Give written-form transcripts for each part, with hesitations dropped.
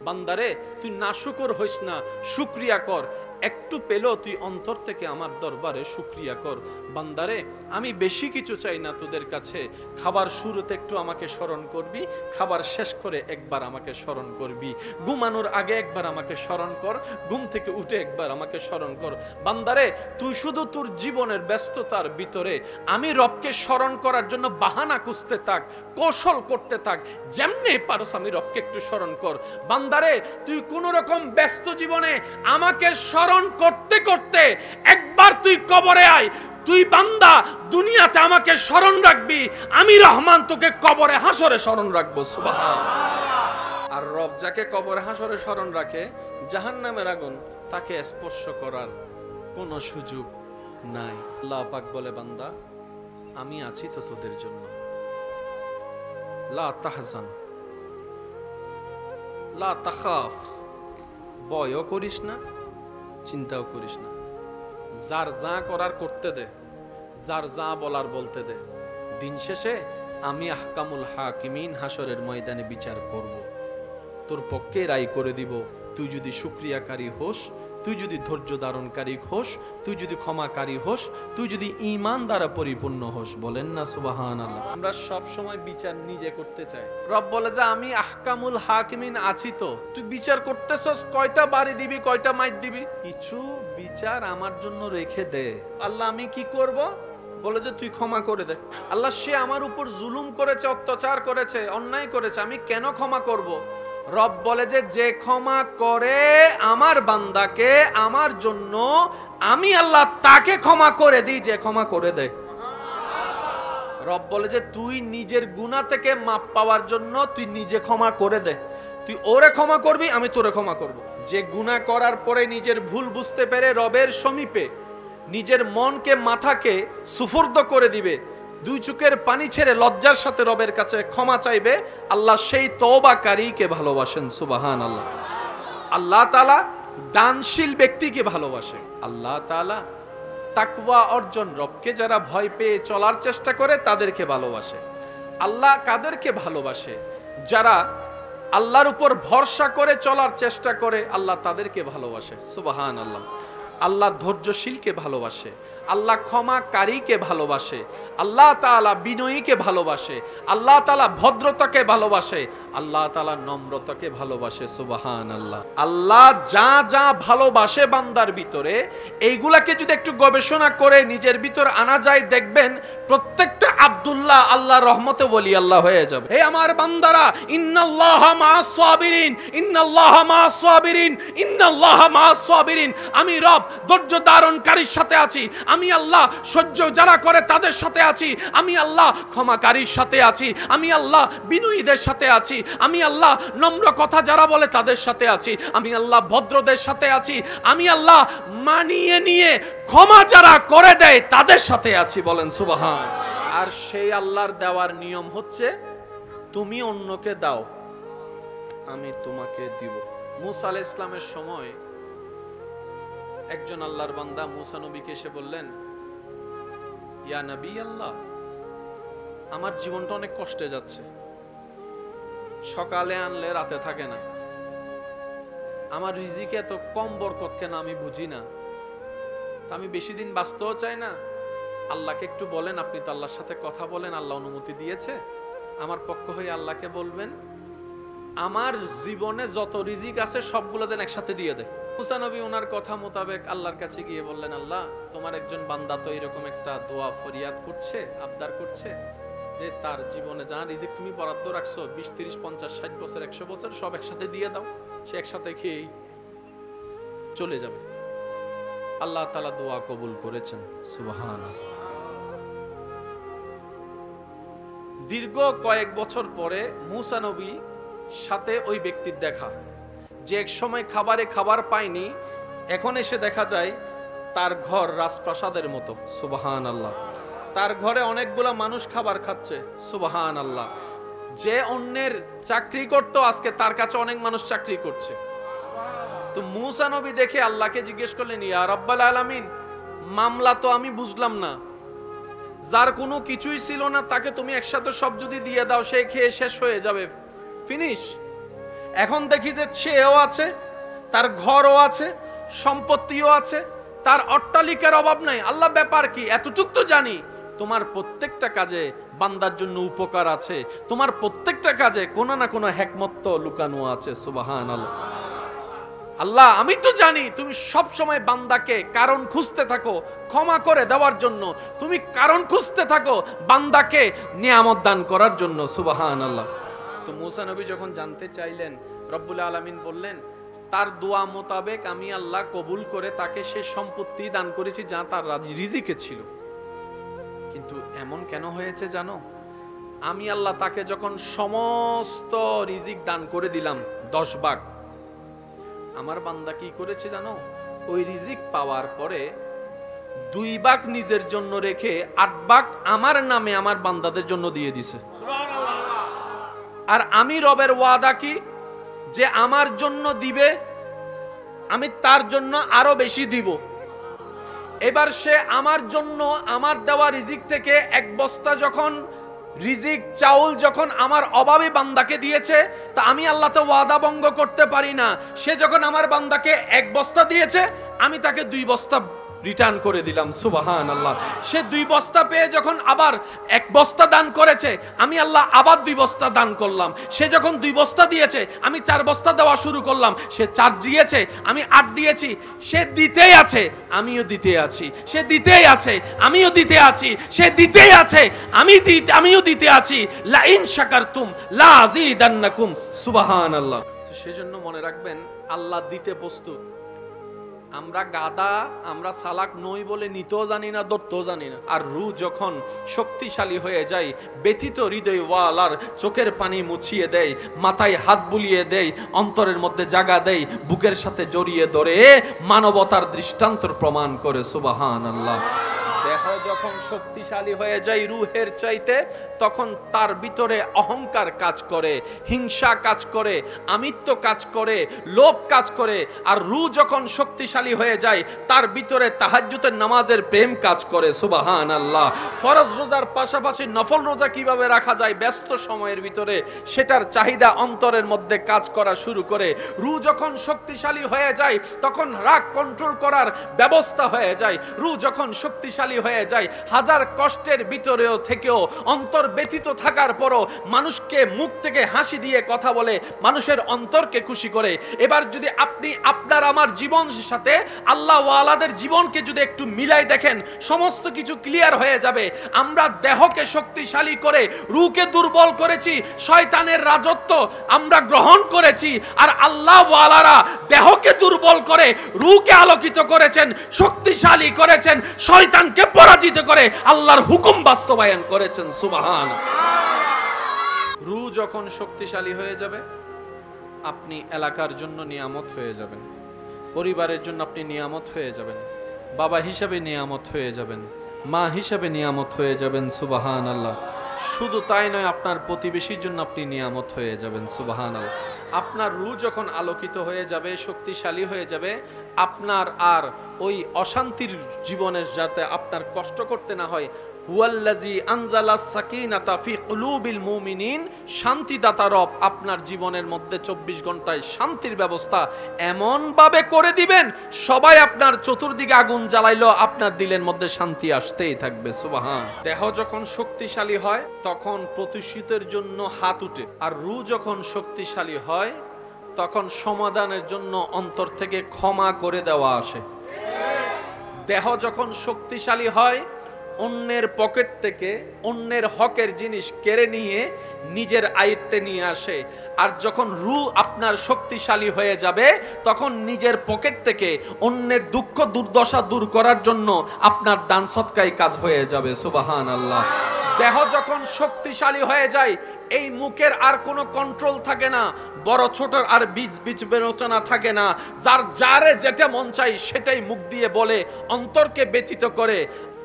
বান্দারে তুই নাশুকর হইস না, শুকরিয়া কর। একটু পেলেও তুই অন্তর থেকে আমার দরবারে শুকরিয়া কর। বান্দারে আমি বেশি কিছু চাই না তোদের কাছে, খাবার শুরুতে একটু আমাকে স্মরণ করবি, খাবার শেষ করে একবার আমাকে স্মরণ করবি, ঘুমানোর আগে একবার আমাকে স্মরণ কর, ঘুম থেকে উঠে একবার আমাকে স্মরণ কর। বান্দারে তুই শুধু তোর জীবনের ব্যস্ততার ভিতরে আমি রবকে স্মরণ করার জন্য বাহানা খুঁজতে থাক, কৌশল করতে থাক, যেমনি পারস আমি রবকে একটু স্মরণ কর। বান্দারে তুই কোন রকম ব্যস্ত জীবনে আমাকে স্মরণ করতে করতে একবার তুই কবরে আয়। তুই বান্দা দুনিয়াতে আমাকে স্মরণ রাখবি, আমি রহমান তোকে কবরে হাসরে স্মরণ রাখবো। সুবহানাল্লাহ। আর রব যাকে কবরে হাসরে স্মরণ রাখে, জাহান্নামের আগুন তাকে স্পর্শ করার কোনো সুযোগ নাই। আল্লাহ পাক বলে, বান্দা আমি আছি তো তোদের জন্য। লা তাহজান লা তাখাফ, ভয়ও করিস না, চিন্তাও করিস না। যার যা করার করতে দে, যার যা বলার বলতে দে। দিন শেষে আমি আহকামুল হাকিমিন হাসরের ময়দানে বিচার করব, তোর পক্ষে রায় করে দিব। তুই যদি শুকরিয়াকারী হোস, তুই যদি ধৈর্য ধারণকারী হোস, তুই যদি ক্ষমাকারী হোস, তুই যদি ঈমান দ্বারা পরিপূর্ণ হোস। বলেন না সুবহানাল্লাহ। আমরা সব সময় বিচার নিজে করতে চাই। রব বলে যে আমি আহকামুল হাকিমিন আছি তো, তুই বিচার করতেছস, কয়টা বাড়ি দিবি, কয়টা মাইর দিবি, কিছু বিচার আমার জন্য রেখে দে। আল্লাহ আমি কি করব? বলে যে তুই ক্ষমা করে দে। আল্লাহ সে আমার উপর জুলুম করেছে, অত্যাচার করেছে, অন্যায় করেছে, আমি কেন ক্ষমা করব? রব বলে যে ক্ষমা করে আমার বান্দাকে আমার জন্য, আমি আল্লাহ তাকে ক্ষমা করে দিই যে ক্ষমা করে দেয়। রব বলে যে তুই নিজের গুনাহ থেকে মাপ পাওয়ার জন্য তুই নিজে ক্ষমা করে দে। তুই ওরে ক্ষমা করবি, আমি তোরে ক্ষমা করব। যে গুনাহ করার পরে নিজের ভুল বুঝতে পেরে রবের সমীপে নিজের মনকে মাথাকে সুফর্দ করে দিবে, দুই চোখের পানি ছেড়ে লজ্জার সাথে রবের কাছে ক্ষমা চাইবে, আল্লাহ সেই তওবাকারীকে ভালোবাসেন। সুবহানাল্লাহ। আল্লাহ তাআলা দানশীল ব্যক্তিকে ভালোবাসে। আল্লাহ তাআলা তাকওয়া অর্জন, রবকে যারা ভয় পেয়ে চলার চেষ্টা করে তাদেরকে ভালোবাসে। আল্লাহ কাদেরকে ভালোবাসে? যারা আল্লাহর উপর ভরসা করে চলার চেষ্টা করে, আল্লাহ তাদেরকে ভালোবাসে। সুবহানাল্লাহ। আল্লাহ ধৈর্যশীলকে ভালোবাসে, আল্লাহ ক্ষমাকারীকে ভালোবাসে, আল্লাহ তাআলা বিনয়ীকে ভালোবাসে, আল্লাহ তাআলা ভদ্রতাকে ভালোবাসে, আল্লাহ তাআলা নম্রতাকে ভালোবাসে। সুবহানাল্লাহ। আল্লাহ যা যা ভালোবাসে বান্দার ভিতরে, এইগুলাকে যদি একটু গবেষণা করে নিজের ভিতর আনা যায়, দেখবেন প্রত্যেকটা আব্দুল্লাহ আল্লাহর রহমতে ওলি আল্লাহ হয়ে যাবে। হে আমার বান্দারা, ইন্নাল্লাহা মা'আস সাবিরিন, ইন্নাল্লাহা মা'আস সাবিরিন, ইন্নাল্লাহা মা'আস সাবিরিন। আমি রব ধৈর্য ধারণকারীর সাথে আছি, আমি আল্লাহ সহ্য যারা করে তাদের সাথে আছি, আমি আল্লাহ ক্ষমাকারীর সাথে আছি, আমি আল্লাহ বিনয়ীদের সাথে আছি, আমি আল্লাহ নম্র কথা যারা বলে তাদের সাথে আছি, আমি আল্লাহ ভদ্রদের সাথে আছি, আমি আল্লাহ মানিয়ে নিয়ে ক্ষমা যারা করে দেয় তাদের সাথে আছি। বলেন সুবহান। আর সেই আল্লাহর দেওয়ার নিয়ম হচ্ছে তুমি অন্যকে দাও, আমি তোমাকে দিব। মুসা আলাইহিস সালামের সময় একজন আল্লাহর বান্দা মুসা নবীকে এসে বললেন, ইয়া নবী আল্লাহ, আমার জীবনটা অনেক কষ্টে যাচ্ছে, সকালে আনলে রাতে থাকে না, আমার রিজিকে এত কম বরকত কেন আমি বুঝি না, তা আমি বেশি দিন বাঁচতেও চাই না, আল্লাহকে একটু বলেন, আপনি তো আল্লাহর সাথে কথা বলেন, আল্লাহ অনুমতি দিয়েছে, আমার পক্ষ হয়ে আল্লাহকে বলবেন আমার জীবনে যত রিজিক আছে সবগুলো যেন একসাথে দিয়ে দেয়। মুসা নবী ওনার কথা মোতাবেক আল্লাহর কাছে গিয়ে বললেন, আল্লাহ তোমার একজন বান্দা তো এরকম একটা দোয়া ফরিয়াদ করছে, আবদার করছে যে তার জীবনে যা রিজিক তুমি বরাদ্দ রাখছো 20, 30, 50, 60 বছর, 100 বছর সব একসাথে দিয়ে দাও, সে একসাথে খেয়েই চলে যাবে। আল্লাহ তাআলা দোয়া কবুল করেছেন। সুবহানাল্লাহ। দীর্ঘ কয়েক বছর পরে মুসা নবী সাথে ওই ব্যক্তির দেখা, যে এক সময় খাবারে খাবার পায়নি, এখন এসে দেখা যায় তার ঘর রাজপ্রাসাদের মতো। সুবহানাল্লাহ। তার ঘরে অনেকগুলা মানুষ খাবার খাচ্ছে। সুবহানাল্লাহ। যে অন্যের চাকরি করতো আজকে তার কাছে অনেক মানুষ চাকরি করছে। তো মুসা নবী দেখে আল্লাহকে জিজ্ঞেস করলেন, ইয়া রাব্বাল আলামিন, মামলা তো আমি বুঝলাম না, যার কোনো কিছুই ছিল না তাকে তুমি একসাথে সব যদি দিয়ে দাও, সে খেয়ে শেষ হয়ে যাবে, ফিনিশ। এখন দেখি যে সেও আছে, তার ঘরও আছে, সম্পত্তিও আছে, তার অট্টালিকার অভাব নাই। আল্লাহ ব্যাপার কি? এতটুক তো জানি তোমার প্রত্যেকটা কাজে বান্দার জন্য উপকার আছে, তোমার প্রত্যেকটা কাজে কোনো না কোনো হিকমত তো লুকানো আছে। সুবহানাল্লাহ। আল্লাহ আমি তো জানি তুমি সব সময় বান্দাকে কারণ খুঁজতে থাকো ক্ষমা করে দেওয়ার জন্য, তুমি কারণ খুঁজতে থাকো বান্দাকে নিয়ামত দান করার জন্য। সুবহানাল্লাহ। তো মুসা নবী যখন জানতে চাইলেন, রব্বুল আলামিন বললেন তার দোয়া মোতাবেক আমি আল্লাহ কবুল করে তাকে সে সম্পত্তি দান করেছি যা তার রিজিকে ছিল। কিন্তু এমন কেন হয়েছে জানো? আমি আল্লাহ তাকে যখন সমস্ত রিজিক দান করে দিলাম 10 ভাগ, আমার বান্দা কি করেছে জানো? ওই রিজিক পাওয়ার পরে 2 ভাগ নিজের জন্য রেখে 8 ভাগ আমার নামে আমার বান্দাদের জন্য দিয়ে দিছে। আর আমি রবের ওয়াদা কি, যে আমার জন্য দিবে আমি তার জন্য আরো বেশি দিব। এবার সে আমার জন্য আমার দেওয়া রিজিক থেকে 1 বস্তা যখন রিজিক চাউল যখন আমার অভাবী বান্দাকে দিয়েছে, তা আমি আল্লাহ তো ওয়াদা ভঙ্গ করতে পারি না। সে যখন আমার বান্দাকে 1 বস্তা দিয়েছে, আমি তাকে 2 বস্তা রিটার্ন করে দিলাম। সুবহানাল্লাহ। সে 2 বস্তা পেয়ে যখন আবার 1 বস্তা দান করেছে, আমি আল্লাহ আবার 2 বস্তা দান করলাম। সে যখন 2 বস্তা দিয়েছে, আমি 4 বস্তা দেওয়া শুরু করলাম। সে 4 দিয়েছে, আমি 8 দিয়েছি। সে দিতেই আছে, আমিও দিতে আছি। সে দিতেই আছে, আমিও দিতে আছি। সে দিতেই আছে, আমিও দিতে আছি। লা ইন শাকারতুম লা আযীদান্নাকুম। সুবহানাল্লাহ। তো সেজন্য মনে রাখবেন, আল্লাহ দিতে প্রস্তুত। আমরা গাদা, আমরা সালাক নই বলে নিতেও জানি না, ধরতেও জানি না। আর রু যখন শক্তিশালী হয়ে যায়, ব্যথিত হৃদয় ওয়ালার চোখের পানি মুছিয়ে দেয়, মাথায় হাত বুলিয়ে দেয়, অন্তরের মধ্যে জাগা দেয়, বুকের সাথে জড়িয়ে ধরে মানবতার দৃষ্টান্ত প্রমাণ করে। সুবহানাল্লাহ। দেহ যখন শক্তিশালী হয়ে যায় রুহের চাইতে, তখন তার ভিতরে অহংকার কাজ করে, হিংসা কাজ করে, আমিত্ব কাজ করে, লোভ কাজ করে। আর রু যখন শক্তিশালী হয়ে যায়, তার ভিতরে তাহাজ্জুদের নামাজের প্রেম কাজ করে। সুবহানাল্লাহ। ফরজ রোজার পাশাপাশি নফল রোজা কিভাবে রাখা যায় ব্যস্ত সময়ের ভিতরে, সেটার চাহিদা অন্তরের মধ্যে কাজ করা শুরু করে। রু যখন শক্তিশালী হয়ে যায়, তখন রাগ কন্ট্রোল করার ব্যবস্থা হয়ে যায়। রু যখন শক্তিশালী হয়ে যায়, হাজার কষ্টের ভিতরেও থেকেও, অন্তর ব্যথিত থাকার পরও মানুষকে মুখ থেকে হাসি দিয়ে কথা বলে, মানুষের অন্তরকে খুশি করে। এবার যদি আপনি আপনার আমার জীবনের সাথে আল্লাহ ওয়ালাদের জীবনকে যদি একটু মিলাই দেখেন, সমস্ত কিছু ক্লিয়ার হয়ে যাবে। আমরা দেহকে শক্তিশালী করে রূহকে দুর্বল করেছি, শয়তানের রাজত্ব আমরা গ্রহণ করেছি। আর আল্লাহ ওয়ালারা দেহকে দুর্বল করে রূহকে আলোকিত করেছেন, শক্তিশালী করেছেন, শয়তানকে পরাজিত করে আল্লাহর হুকুম বাস্তবায়ন করেছেন। সুবহানাল্লাহ। রূহ যখন শক্তিশালী হয়ে যাবে, আপনি এলাকার জন্য নিয়ামত হয়ে যাবেন, পরিবারের জন্য আপনি নিয়ামত হয়ে যাবেন, বাবা হিসাবে নিয়ামত হয়ে যাবেন, মা হিসাবে নিয়ামত হয়ে যাবেন। সুবহানাল্লাহ। শুধু তাই নয়, আপনার প্রতিবেশীর জন্য আপনি নিয়ামত হয়ে যাবেন। সুবহানাল্লাহ। আপনার রূহ যখন আলোকিত হয়ে যাবে, শক্তিশালী হয়ে যাবে, আপনার আর ওই অশান্তির জীবনের যাতে আপনার কষ্ট করতে না হয়। হুয়াল্লাযী আনজালাস সাকিনাতা ফি কুলুবিল মুমিনিন। শান্তিদাতা রব আপনার জীবনের মধ্যে 24 ঘন্টায় শান্তির ব্যবস্থা এমন ভাবে করে দিবেন, সবাই আপনার চতুর্দিকে আগুন জ্বালাইলো, আপনার দিলের মধ্যে শান্তি আসতেই থাকবে। সুবহান। দেহ যখন শক্তিশালী হয়, তখন প্রতিশোধের জন্য হাত উঠে। আর রূহ যখন শক্তিশালী হয়, তখন সমাধানের জন্য অন্তর থেকে ক্ষমা করে দেওয়া আসে। দেহ যখন শক্তিশালী হয়, অন্যের পকেট থেকে অন্যের হকের জিনিস কেড়ে নিয়ে নিজের আয়ত্তে নিয়ে আসে। আর যখন রূহ আপনার শক্তিশালী হয়ে যাবে, তখন নিজের পকেট থেকে অন্যের দুঃখ দুর্দশা দূর করার জন্য আপনার দান সদকায় কাজ হয়ে যাবে। সুবহানাল্লাহ। দেহ যখন শক্তিশালী হয়ে যায়, এই মুখের আর কোনো কন্ট্রোল থাকে না, বড় ছোট আর বীজ বিবেচনা থাকে না। যারে যেটা মন চাই সেটাই মুখ দিয়ে বলে, অন্তরকে ব্যথিত করে।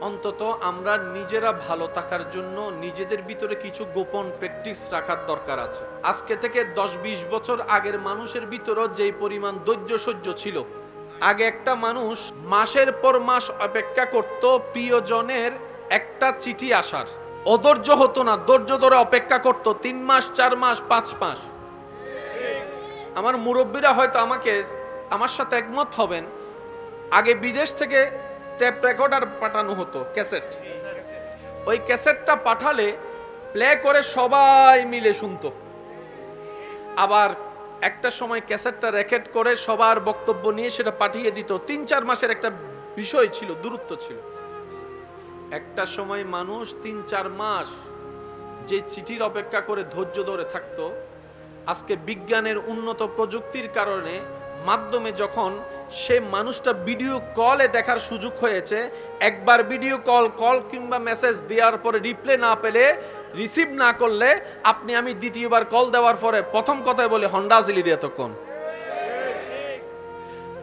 অন্তত আমরা নিজেরা ভালো থাকার জন্য নিজেদের ভিতরে কিছু গোপন প্র্যাকটিস রাখার দরকার আছে। আজকে থেকে 10-20 বছর আগের মানুষের ভিতরেও যেই পরিমাণ ধৈর্য সহ্য ছিল, আগে একটা মানুষ মাসের পর মাস অপেক্ষা করত প্রিয়জনের একটা চিঠি আসার। অধৈর্য হতো না, ধৈর্য ধরে অপেক্ষা করত 3 মাস, 4 মাস, 5 মাস। আমার মুরব্বীরা হয়তো আমার সাথে একমত হবেন, আগে বিদেশ থেকে টেপ রেকর্ডার পাঠানো হতো, ক্যাসেট। ওই ক্যাসেটটা পাঠালে প্লে করে সবাই মিলে শুনতো। আবার একটা সময় ক্যাসেটটা রেকর্ড করে সবার বক্তব্য নিয়ে সেটা পাঠিয়ে দিত। ৩-৪ মাসের একটা বিষয় ছিল, দূরত্ব ছিল। একটা সময় মানুষ ৩-৪ মাস যে চিঠির অপেক্ষা করে ধৈর্য ধরে থাকতো, আজকে বিজ্ঞানের উন্নত প্রযুক্তির কারণে মাধ্যমে যখন সে মানুষটা ভিডিও কলে দেখার সুযোগ হয়েছে, একবার ভিডিও কল কিংবা মেসেজ দেওয়ার পরে রিপ্লে না পেলে, রিসিভ না করলে, আপনি আমি দ্বিতীয়বার কল দেওয়ার পরে প্রথম কথায় বলে হন্ডা জিলি দিয়ে তখন।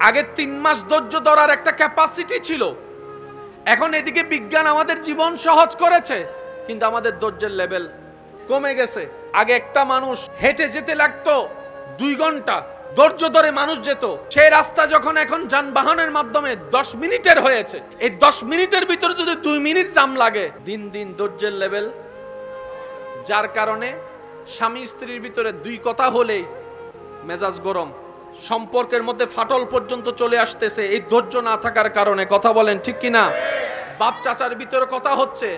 আগে ৩ মাস ধৈর্য ধরার একটা ক্যাপাসিটি ছিল। এখন এদিকে বিজ্ঞান আমাদের জীবন সহজ করেছে, কিন্তু আমাদের ধৈর্যের লেভেল কমে গেছে। আগে একটা মানুষ হেঁটে যেতে লাগতো 2 ঘন্টা, ধৈর্য ধরে মানুষ যেত। সেই রাস্তা যখন এখন যানবাহনের মাধ্যমে 10 মিনিটের হয়েছে, এই 10 মিনিটের ভিতর যদি 2 মিনিট জাম লাগে, দিন দিন ধৈর্যের লেভেল, যার কারণে স্বামী স্ত্রীর ভিতরে 2 কথা হলেই মেজাজ গরম, সম্পর্কের মধ্যে ফাটল পর্যন্ত চলে আসতেছে এই ধৈর্য না থাকার কারণে। কথা বলেন ঠিক কিনা? বাপ চাচার ভিতরে কথা হচ্ছে,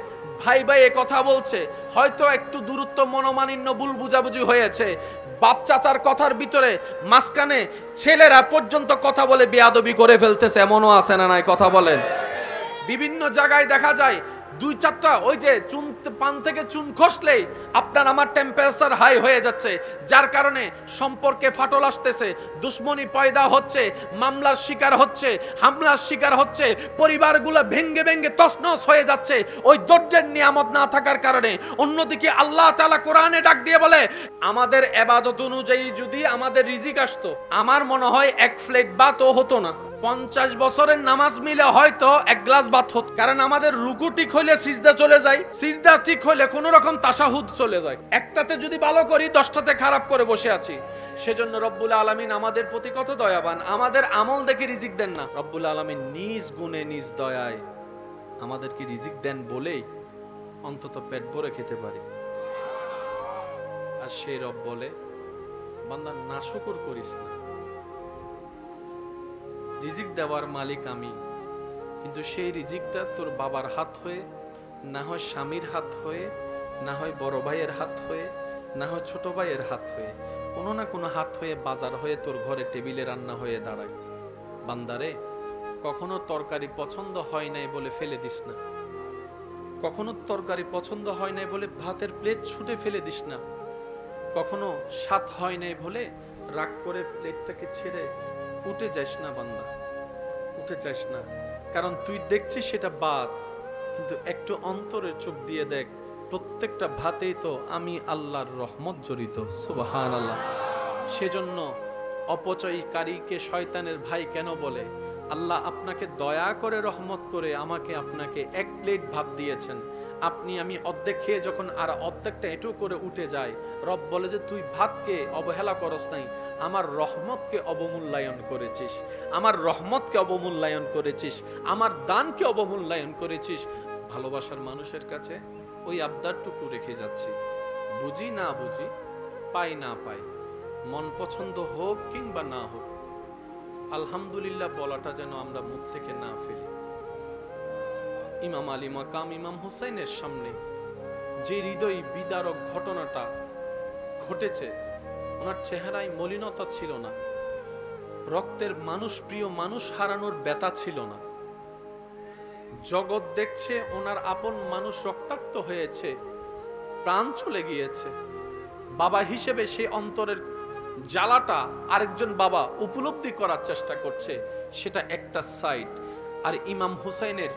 ভাই ভাই এ কথা বলছে, হয়তো একটু দূরত্ব, মনোমালিন্য, ভুল বুঝাবুঝি হয়েছে, বাপ চাচার কথার ভিতরে মাঝখানে ছেলেরা পর্যন্ত কথা বলে বেয়াদবি করে ফেলতেছে, এমনও আছে না নাই? কথা বলেন। বিভিন্ন জায়গায় দেখা যায় 2-4টা ওই যে পান থেকে চুন খসলেই আপনার আমার টেম্পারেচার হাই হয়ে যাচ্ছে, যার কারণে সম্পর্কে ফাটল আসতেছে, দুশ্মনী পয়দা হচ্ছে, মামলার শিকার হচ্ছে, হামলার শিকার হচ্ছে, পরিবারগুলো ভেঙ্গে ভেঙ্গে তছনছ হয়ে যাচ্ছে ওই ধৈর্যের নিয়ামত না থাকার কারণে। অন্যদিকে আল্লাহ তাআলা কোরআনে ডাক দিয়ে বলে, আমাদের ইবাদত অনুযায়ী যদি আমাদের রিজিক আসতো, আমার মনে হয় 1 প্লেট ভাতও হতো না। 50 বছরের নামাজ মিলে হয়তো 1 গ্লাস ভাত হতো, কারণ আমাদের রুকু ঠিক হইলে সিজদা চলে যায়, সিজদা ঠিক হইলে কোন রকম তাশাহুদ চলে যায়। একটাতে যদি ভালো করি 10টাতে খারাপ করে বসে আছি। সেজন্য রব্বুল আলামিন আমাদের প্রতি কত দয়াবান, আমাদের আমল দেখে রিজিক দেন না। রব্বুল আলামিন নিজ গুণে নিজ দয়ায় আমাদেরকে রিজিক দেন বলেই অন্তত পেট ভরে খেতে পারি। আর সেই রব বলে, বান্দা নাশুকর করিস না, রিজিক দেওয়ার মালিক আমি, কিন্তু সেই রিজিকটা তোর বাবার হাত হয়ে, না হয় স্বামীর হাত হয়ে, না হয় বড় ভাইয়ের হাত হয়ে, না হয় ছোট ভাইয়ের হাত হয়ে, কোনো না কোনো হাত হয়ে বাজার হয়ে তোর ঘরে টেবিলে রান্না হয়ে দাঁড়ায়। বান্দারে, কখনো তরকারি পছন্দ হয় নাই বলে ফেলে দিস না, কখনো তরকারি পছন্দ হয় নাই বলে ভাতের প্লেট ছুটে ফেলে দিস না, কখনো স্বাদ হয় নাই বলে রাগ করে প্লেটটাকে ছেড়ে উঠে যাস না। বান্দা, উঠে যাস না, কারণ তুই দেখছিস সেটা ভাত, কিন্তু একটু অন্তরের চোখ দিয়ে দেখ, প্রত্যেকটা ভাতেই তো আমি আল্লাহর রহমত জড়িত। সুবহানাল্লাহ। সেজন্য অপচয়কারীকে শয়তানের ভাই কেন বলে? আল্লাহ আপনাকে দয়া করে রহমত করে আমাকে আপনাকে 1 প্লেট ভাত দিয়েছেন, আপনি আমি অর্ধেক খেয়ে যখন আর অর্ধেকটা এঁটো করে উঠে যায়, রব বলে যে তুই ভাতকে অবহেলা করস নাই, আমার রহমতকে অবমূল্যায়ন করেছিস, আমার রহমতকে অবমূল্যায়ন করেছিস, আমার দানকে অবমূল্যায়ন করেছিস। ভালোবাসার মানুষের কাছে ওই আবদারটুকু রেখে যাচ্ছি, বুঝি না বুঝি, পাই না পাই, মন পছন্দ হোক কিংবা না হোক, আলহামদুলিল্লাহ বলাটা যেন আমরা মুখ থেকে না ফেলি। ইমাম আলী মাকাম ইমাম হুসাইনের সামনে যে হৃদয় বিদারক ঘটনাটা ঘটেছে, ওনার চেহারায় মলিনতা ছিল না, রক্তের মানুষ, প্রিয় মানুষ হারানোর ব্যথা ছিল না। জগৎ দেখছে ওনার আপন মানুষ রক্তাক্ত হয়েছে, প্রাণ চলে গিয়েছে, বাবা হিসেবে সেই অন্তরের জ্বালাটা আরেকজন বাবা উপলব্ধি করার চেষ্টা করছে, সেটা একটা সাইড। আর ইমাম হুসাইনের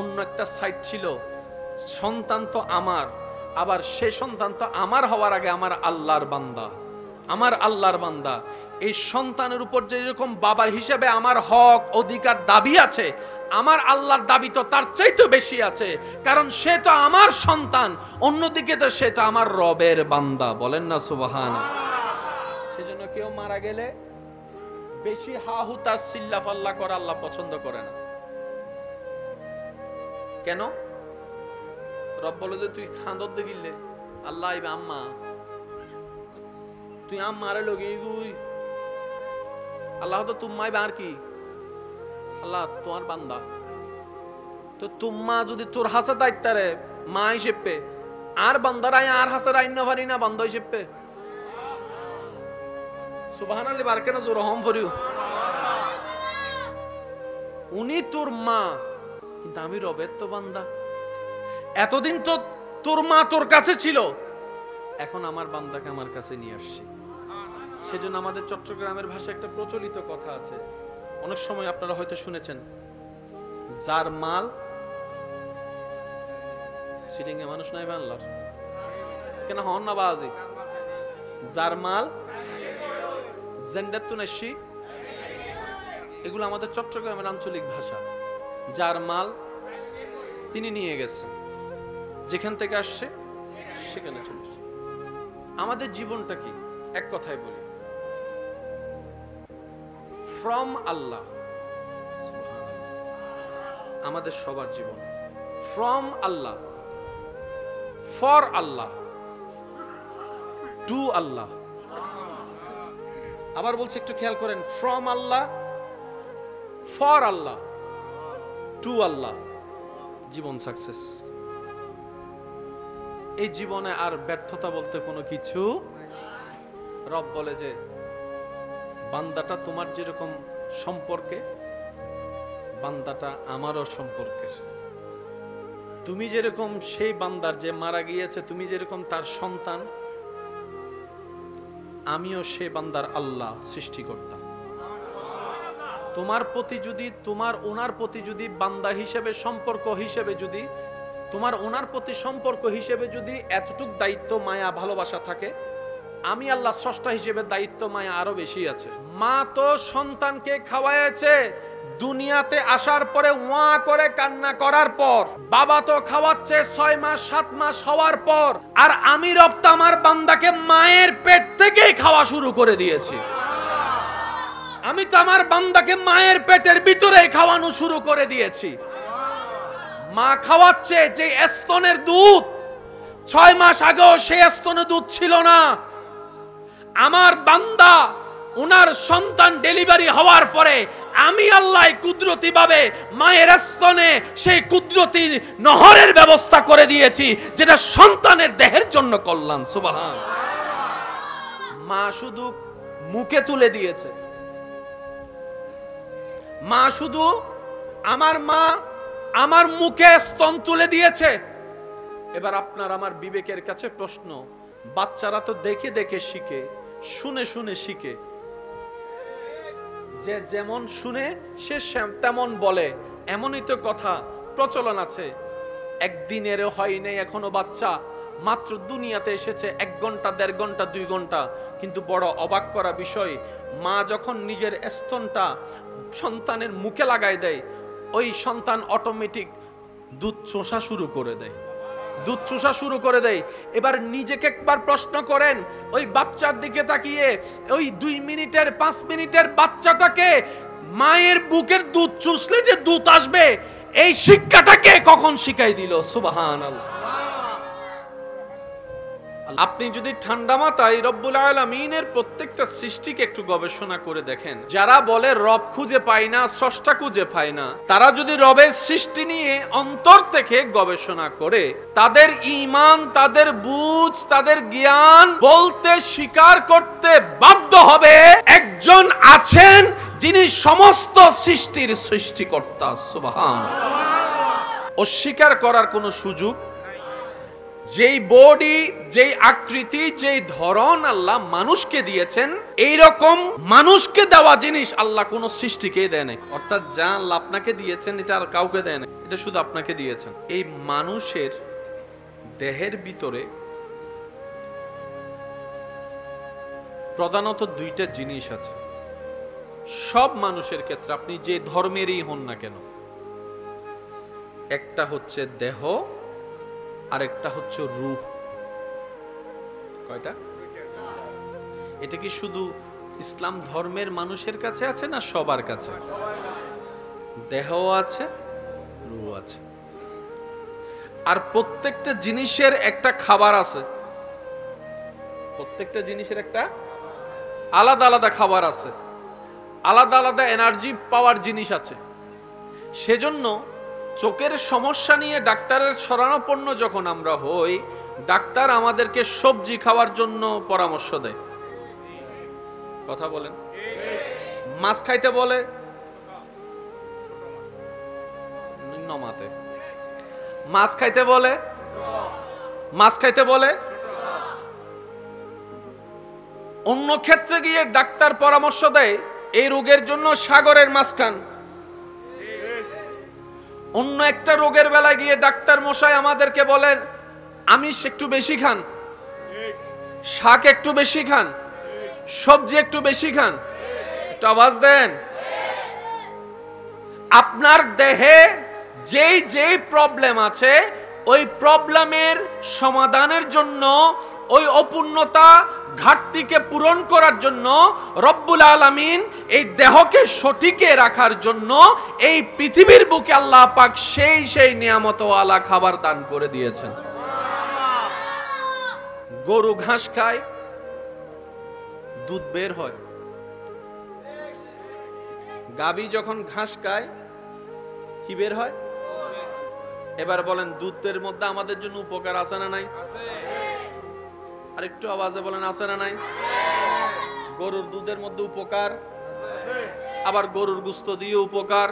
অন্য একটা সাইড ছিল, সন্তান তো আমার, আবার সে সন্তান তো আমার হওয়ার আগে আমার আল্লাহর বান্দা, আমার আল্লাহর বান্দা। এই সন্তানের উপর যেরকম বাবা হিসেবে আমার হক অধিকার দাবি আছে, আমার আল্লাহর দাবি তো তার চাইতে বেশি আছে, কারণ সে তো আমার সন্তান, অন্যদিকে তো সেটা আমার রবের বান্দা। বলেন না সুবহানাল্লাহ। সেজন্য কেউ মারা গেলে বেশি হাহুতা সিল্লাফাল্লাহ করা আল্লাহ পছন্দ করে না। কেন? রব বলে যে তুই খান্দর দেখিলে আল্লাহ আম্মা, তুই আম্মারে লগে গুই আল্লাহ তো তুম্মাই বা আর কি আল্লাহ তোমার বান্দা, তো তুম্মা যদি তোর হাসে দায়িত্বারে মা হিসেবে আর বান্দারাই আর হাসে রাইন না পারি না বান্দা হিসেবে। সুবহানাল্লাহ বার কেন জোর হম ফরিউ। উনি তোর মা, কিন্তু আমি রবের তো বান্দা। এতদিন তো তোর মা তোর কাছে ছিল, এখন আমার বান্দাকে আমার কাছে নিয়ে আসছি। সেজন্য আমাদের চট্টগ্রামের ভাষায় একটা প্রচলিত কথা আছে, অনেক সময় আপনারা হয়তো শুনেছেন, যার মাল সিটিং এ মানুষ নাই বাংলার কেন হন না বাজি, যার মাল জেন্ডাতুনাশি, এগুলো আমাদের চট্টগ্রামের আঞ্চলিক ভাষা। যার মাল তিনি নিয়ে গেছে, যেখান থেকে আসছে সেখানে চলে আসছে। আমাদের জীবনটা কি এক কথায় বলি, ফ্রম আল্লাহ। আমাদের সবার জীবন from Allah, for Allah, to Allah. আবার বলছি একটু খেয়াল করেন, from Allah, for Allah, to Allah. জীবন সাকসেস। এই জীবনে আর ব্যর্থতা বলতে কোনো কিছু। রব বলে যে বান্দাটা তোমার যেরকম সম্পর্কে, বান্দাটা আমারও সম্পর্কের। তুমি যেরকম সেই বান্দার যে মারা গিয়েছে, তুমি যেরকম তার সন্তান, আমিও সেই বান্দার আল্লাহ সৃষ্টিকর্তা। তোমার প্রতি যদি, তোমার ওনার প্রতি যদি বান্দা হিসেবে সম্পর্ক হিসেবে যদি, তোমার ওনার প্রতি সম্পর্ক হিসেবে যদি এতটুক দায়িত্ব মায়া ভালোবাসা থাকে, আমি আল্লাহ স্রষ্টা হিসেবে দায়িত্ব মায়া আরো বেশি আছে। মা তো সন্তানকে খাওয়াইছে দুনিয়াতে আসার পরে ওয়া করে কান্না করার পর, বাবা তো খাওয়াচ্ছে 6 মাস 7 মাস হওয়ার পর, আর আমি রব তো আমার বান্দাকে মায়ের পেট থেকেই খাওয়া শুরু করে দিয়েছি। আমি তো আমার বান্দাকে মায়ের পেটের ভিতরে খাওয়ানো শুরু করে দিয়েছি। মা খাওয়াচ্ছে যে স্তনের দুধ, 6 মাস আগেও সেই স্তনের দুধ ছিল না। আমার বান্দা ওনার সন্তান ডেলিভারি হওয়ার পরে আমি আল্লাহ কুদরতি ভাবে মায়ের স্তনে সেই কুদরতি নহরের ব্যবস্থা করে দিয়েছি, যেটা সন্তানের দেহের জন্য কল্যাণ। সুবহান। মা শুধু মুখে তুলে দিয়েছে, মা শুধু, আমার মা আমার মুখে স্তন তুলে দিয়েছে। এবার আপনার আমার বিবেকের কাছে প্রশ্ন, বাচ্চারা তো দেখে দেখে শিখে, শুনে শুনে শিখে, যে যেমন শুনে সে তেমন বলে, এমনই তো কথা প্রচলন আছে। একদিনেরও হয় নাই এখনো বাচ্চা, মাত্র দুনিয়াতে এসেছে 1 ঘন্টা 1.5 ঘন্টা 2 ঘন্টা, কিন্তু বড় অবাক করা বিষয়, মা যখন নিজের স্তনটা সন্তানের মুখে লাগাই দেয়, ওই সন্তান অটোমেটিক দুধ চোষা শুরু করে দেয়, দুধ চোষা শুরু করে দেয়। এবার নিজেকে একবার প্রশ্ন করেন, ওই বাচ্চার দিকে তাকিয়ে, ওই 2 মিনিটের 5 মিনিটের বাচ্চাটাকে মায়ের বুকের দুধ চুষলে যে দুধ আসবে, এই শিক্ষাটাকে কখন শিখাই দিল? সুবহানাল্লাহ। আপনি যদি ঠান্ডা মাথায় রব্বুল আলামিনের প্রত্যেকটা সৃষ্টিকে একটু গবেষণা করে দেখেন, যারা বলে রব খুঁজে পায় না, স্রষ্টা খুঁজে পায় না, তারা যদি রবের সৃষ্টি নিয়ে অন্তর থেকে গবেষণা করে, তাদের ঈমান, তাদের বুঝ, তাদের জ্ঞান বলতে, স্বীকার করতে বাধ্য হবে একজন আছেন যিনি সমস্ত সৃষ্টির সৃষ্টিকর্তা। সুবহানাল্লাহ। অস্বীকার করার কোনো সুযোগ, যেই বডি, যেই আকৃতি, যেই ধরন আল্লাহ মানুষকে দিয়েছেন, এই রকম মানুষকে দেওয়া জিনিস আল্লাহ কোন সৃষ্টিকে দেয় নাই। অর্থাৎ যা আল্লাহ আপনাকে দিয়েছেন এটা আর কাউকে দেয় নাই, এটা শুধু আপনাকে দিয়েছেন। এই মানুষের দেহের ভিতরে প্রধানত 2টা জিনিস আছে সব মানুষের ক্ষেত্রে, আপনি যে ধর্মেরই হন না কেন। একটা হচ্ছে দেহ, আরেকটা হচ্ছে রূহ। কয়টা? এটা কি শুধু ইসলাম ধর্মের মানুষের কাছে আছে না সবার কাছে? দেহ আছে, রূহ আছে। আর প্রত্যেকটা জিনিসের একটা খাবার আছে, প্রত্যেকটা জিনিসের একটা আলাদা আলাদা খাবার আছে। আলাদা আলাদা এনার্জি পাওয়ার জিনিস আছে। সেজন্য চোখের সমস্যা নিয়ে ডাক্তারের শরণাপন্ন যখন আমরা হই, ডাক্তার আমাদেরকে সবজি খাওয়ার জন্য পরামর্শ দেয়। কথা বলেন। মাছ খাইতে বলে, নমাতে মাছ খাইতে বলে, মাছ খাইতে বলে। অন্য ক্ষেত্রে গিয়ে ডাক্তার পরামর্শ দেয় এই রোগের জন্য সাগরের মাছ খান। অন্য একটা রোগের বেলায় গিয়ে ডাক্তার মশাই আমাদেরকে বলেন আমিষ একটু বেশি খান, শাক একটু বেশি খান, সবজি একটু বেশি খান। একটু আওয়াজ দেন। আপনার দেহে যেই যেই প্রবলেম আছে, ওই প্রবলেমের সমাধানের জন্য, ওই অপূর্ণতা ঘাটতিকে পূরণ করার জন্য রব্বুল আলামিন এই দেহকে সঠিকে রাখার জন্য এই পৃথিবীর বুকে আল্লাহ পাক সেই নিয়ামতওয়ালা খাবার দান করে দিয়েছেন। গরু ঘাস খায়, দুধ বের হয়। গাভী যখন ঘাস খায় কি বের হয়? এবার বলেন দুধের মধ্যে আমাদের জন্য উপকার আছে না নাই? আর একটু আওয়াজে বলেন আছে না নাই? গরুর দুধের মধ্যে উপকার, আবার গরুর গোশত দিয়ে উপকার,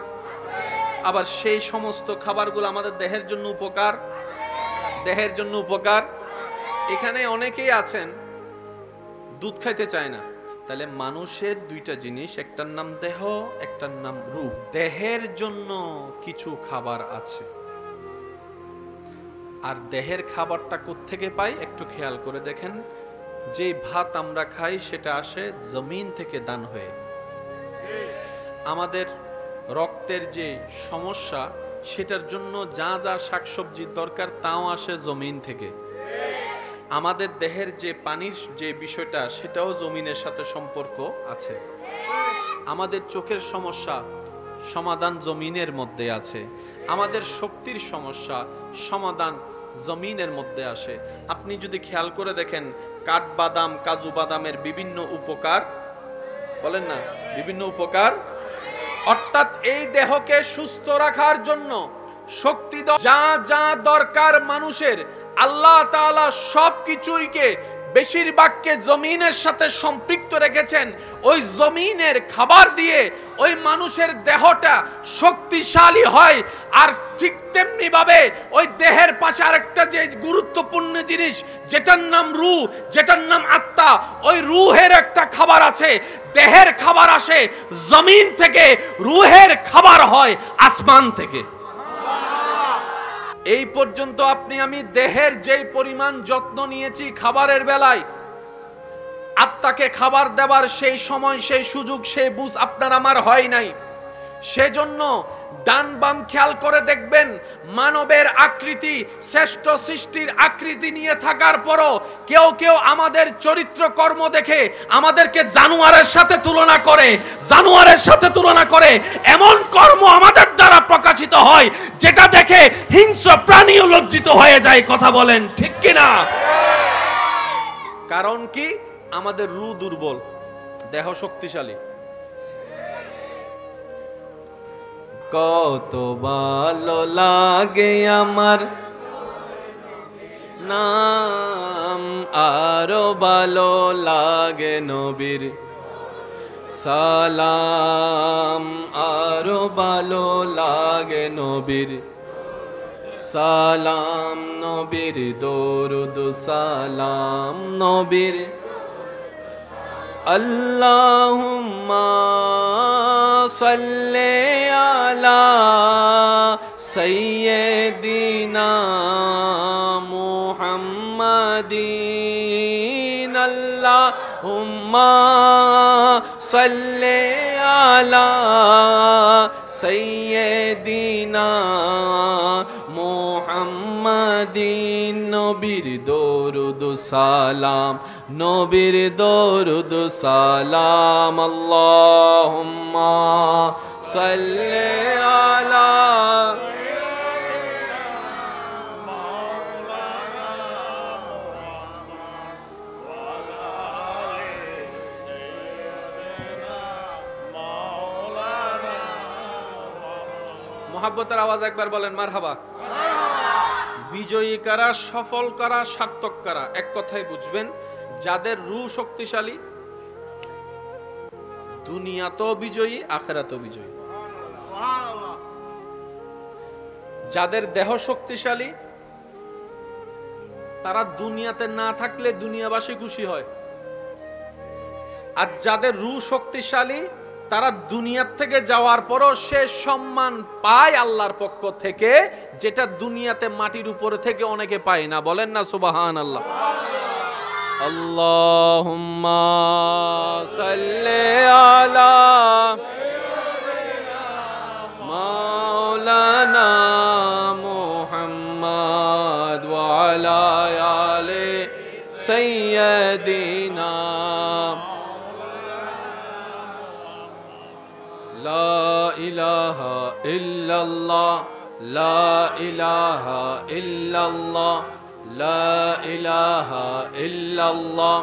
আবার সেই সমস্ত খাবারগুলো আমাদের দেহের জন্য উপকার, দেহের জন্য উপকার। এখানে অনেকেই আছেন দুধ খাইতে চায় না। তাহলে মানুষের দুইটা জিনিস, একটার নাম দেহ, একটার নাম রূহ। দেহের জন্য কিছু খাবার আছে, আর দেহের খাবারটা কোত্থেকে পাই একটু খেয়াল করে দেখেন। যে ভাত আমরা খাই সেটা আসে জমিন থেকে দান হয়ে। আমাদের রক্তের যে সমস্যা সেটার জন্য যা যা শাকসবজির দরকার তাও আসে জমিন থেকে। আমাদের দেহের যে পানির যে বিষয়টা সেটাও জমিনের সাথে সম্পর্ক আছে। আমাদের চোখের সমস্যা সমাধান জমিনের মধ্যে আছে। আমাদের শক্তির সমস্যা সমাধান জমিনের মধ্যে আসে। আপনি যদি খেয়াল করে দেখেন কাঠবাদাম, কাজু বাদামের বিভিন্ন উপকার, বলেন না বিভিন্ন উপকার, অর্থাৎ এই দেহকে সুস্থ রাখার জন্য শক্তি যা যা দরকার মানুষের, আল্লাহ তাআলা সবকিছুইকে বেশিরভাগকে জমিনের সাথে সম্পৃক্ত রেখেছেন। ওই জমিনের খাবার দিয়ে ওই মানুষের দেহটা শক্তিশালী হয়। আর ঠিক তেমনি ভাবে ওই দেহের পাশে আরেকটা যে গুরুত্বপূর্ণ জিনিস যেটার নাম রূহ, যেটার নাম আত্মা, ওই রূহের একটা খাবার আছে। দেহের খাবার আসে জমিন থেকে, রূহের খাবার হয় আসমান থেকে। এই পর্যন্ত আপনি আমি দেহের যেই পরিমাণ যত্ন নিয়েছি খাবারের বেলায়, আত্মাকে খাবার দেবার সেই সময়, সেই সুযোগ, সেই বুঝ আপনার আমার হয় নাই। সেজন্য ডান বাম খেয়াল করে দেখবেন, মানবের আকৃতি, শ্রেষ্ঠ সৃষ্টির আকৃতি নিয়ে থাকার পরও কেউ কেউ আমাদের চরিত্র কর্ম দেখে আমাদেরকে জানোয়ারের সাথে তুলনা করে, জানোয়ারের সাথে তুলনা করে এমন কর্ম আমাদের দ্বারা প্রকাশিত হয় যেটা দেখে হিংস্র প্রাণীও লজ্জিত হয়ে যায়। কথা বলেন ঠিক কিনা? কারণ কি? আমাদের রূহ দুর্বল, দেহ শক্তিশালী। কত ভালো লাগে আমার নাম, আরো ভালো লাগে নবীর সালাম, আরো ভালো লাগে নবীর সালাম, নবীর দরুদ সালাম, নবীর আল্লাহুম্মা সাল্লি আলা সাইয়্যিদিনা মুহাম্মাদিন, আল্লাহুম্মা সাল্লি আলা সাইয়্যিদিনা মুহাম্মাদিন, নবীর দরুদ সালাম, নবীর দরুদ সালাম, আল্লাহুম্মা সাল্লি আলা মোহাব্বতের আওয়াজ একবার বলেন মারহাবা। বিজয়ী কারা, সফল কারা, সার্থক কারা? এক কথায় বুঝবেন, যাদের রূহ শক্তিশালী, দুনিয়াতেও বিজয়ী, আখিরাতেও বিজয়ী। যাদের দেহ শক্তিশালী, তারা দুনিয়াতে না থাকলে দুনিয়াবাসী খুশি হয়। আর যাদের রূহ শক্তিশালী, তারা দুনিয়ার থেকে যাওয়ার পরও সে সম্মান পায় আল্লাহর পক্ষ থেকে, যেটা দুনিয়াতে মাটির উপরে থেকে অনেকে পায় না। বলেন না সুবহানাল্লাহ। আল্লাহুম্মা সাল্লি আলা মাওলানা মুহাম্মদ ওয়া আলা আলি সাইয়্যিদিনা লা ইলাহা ইল্লাল্লাহ লা ইলাহা ইল্লাল্লাহ লা ইলাহা ইল্লাল্লাহ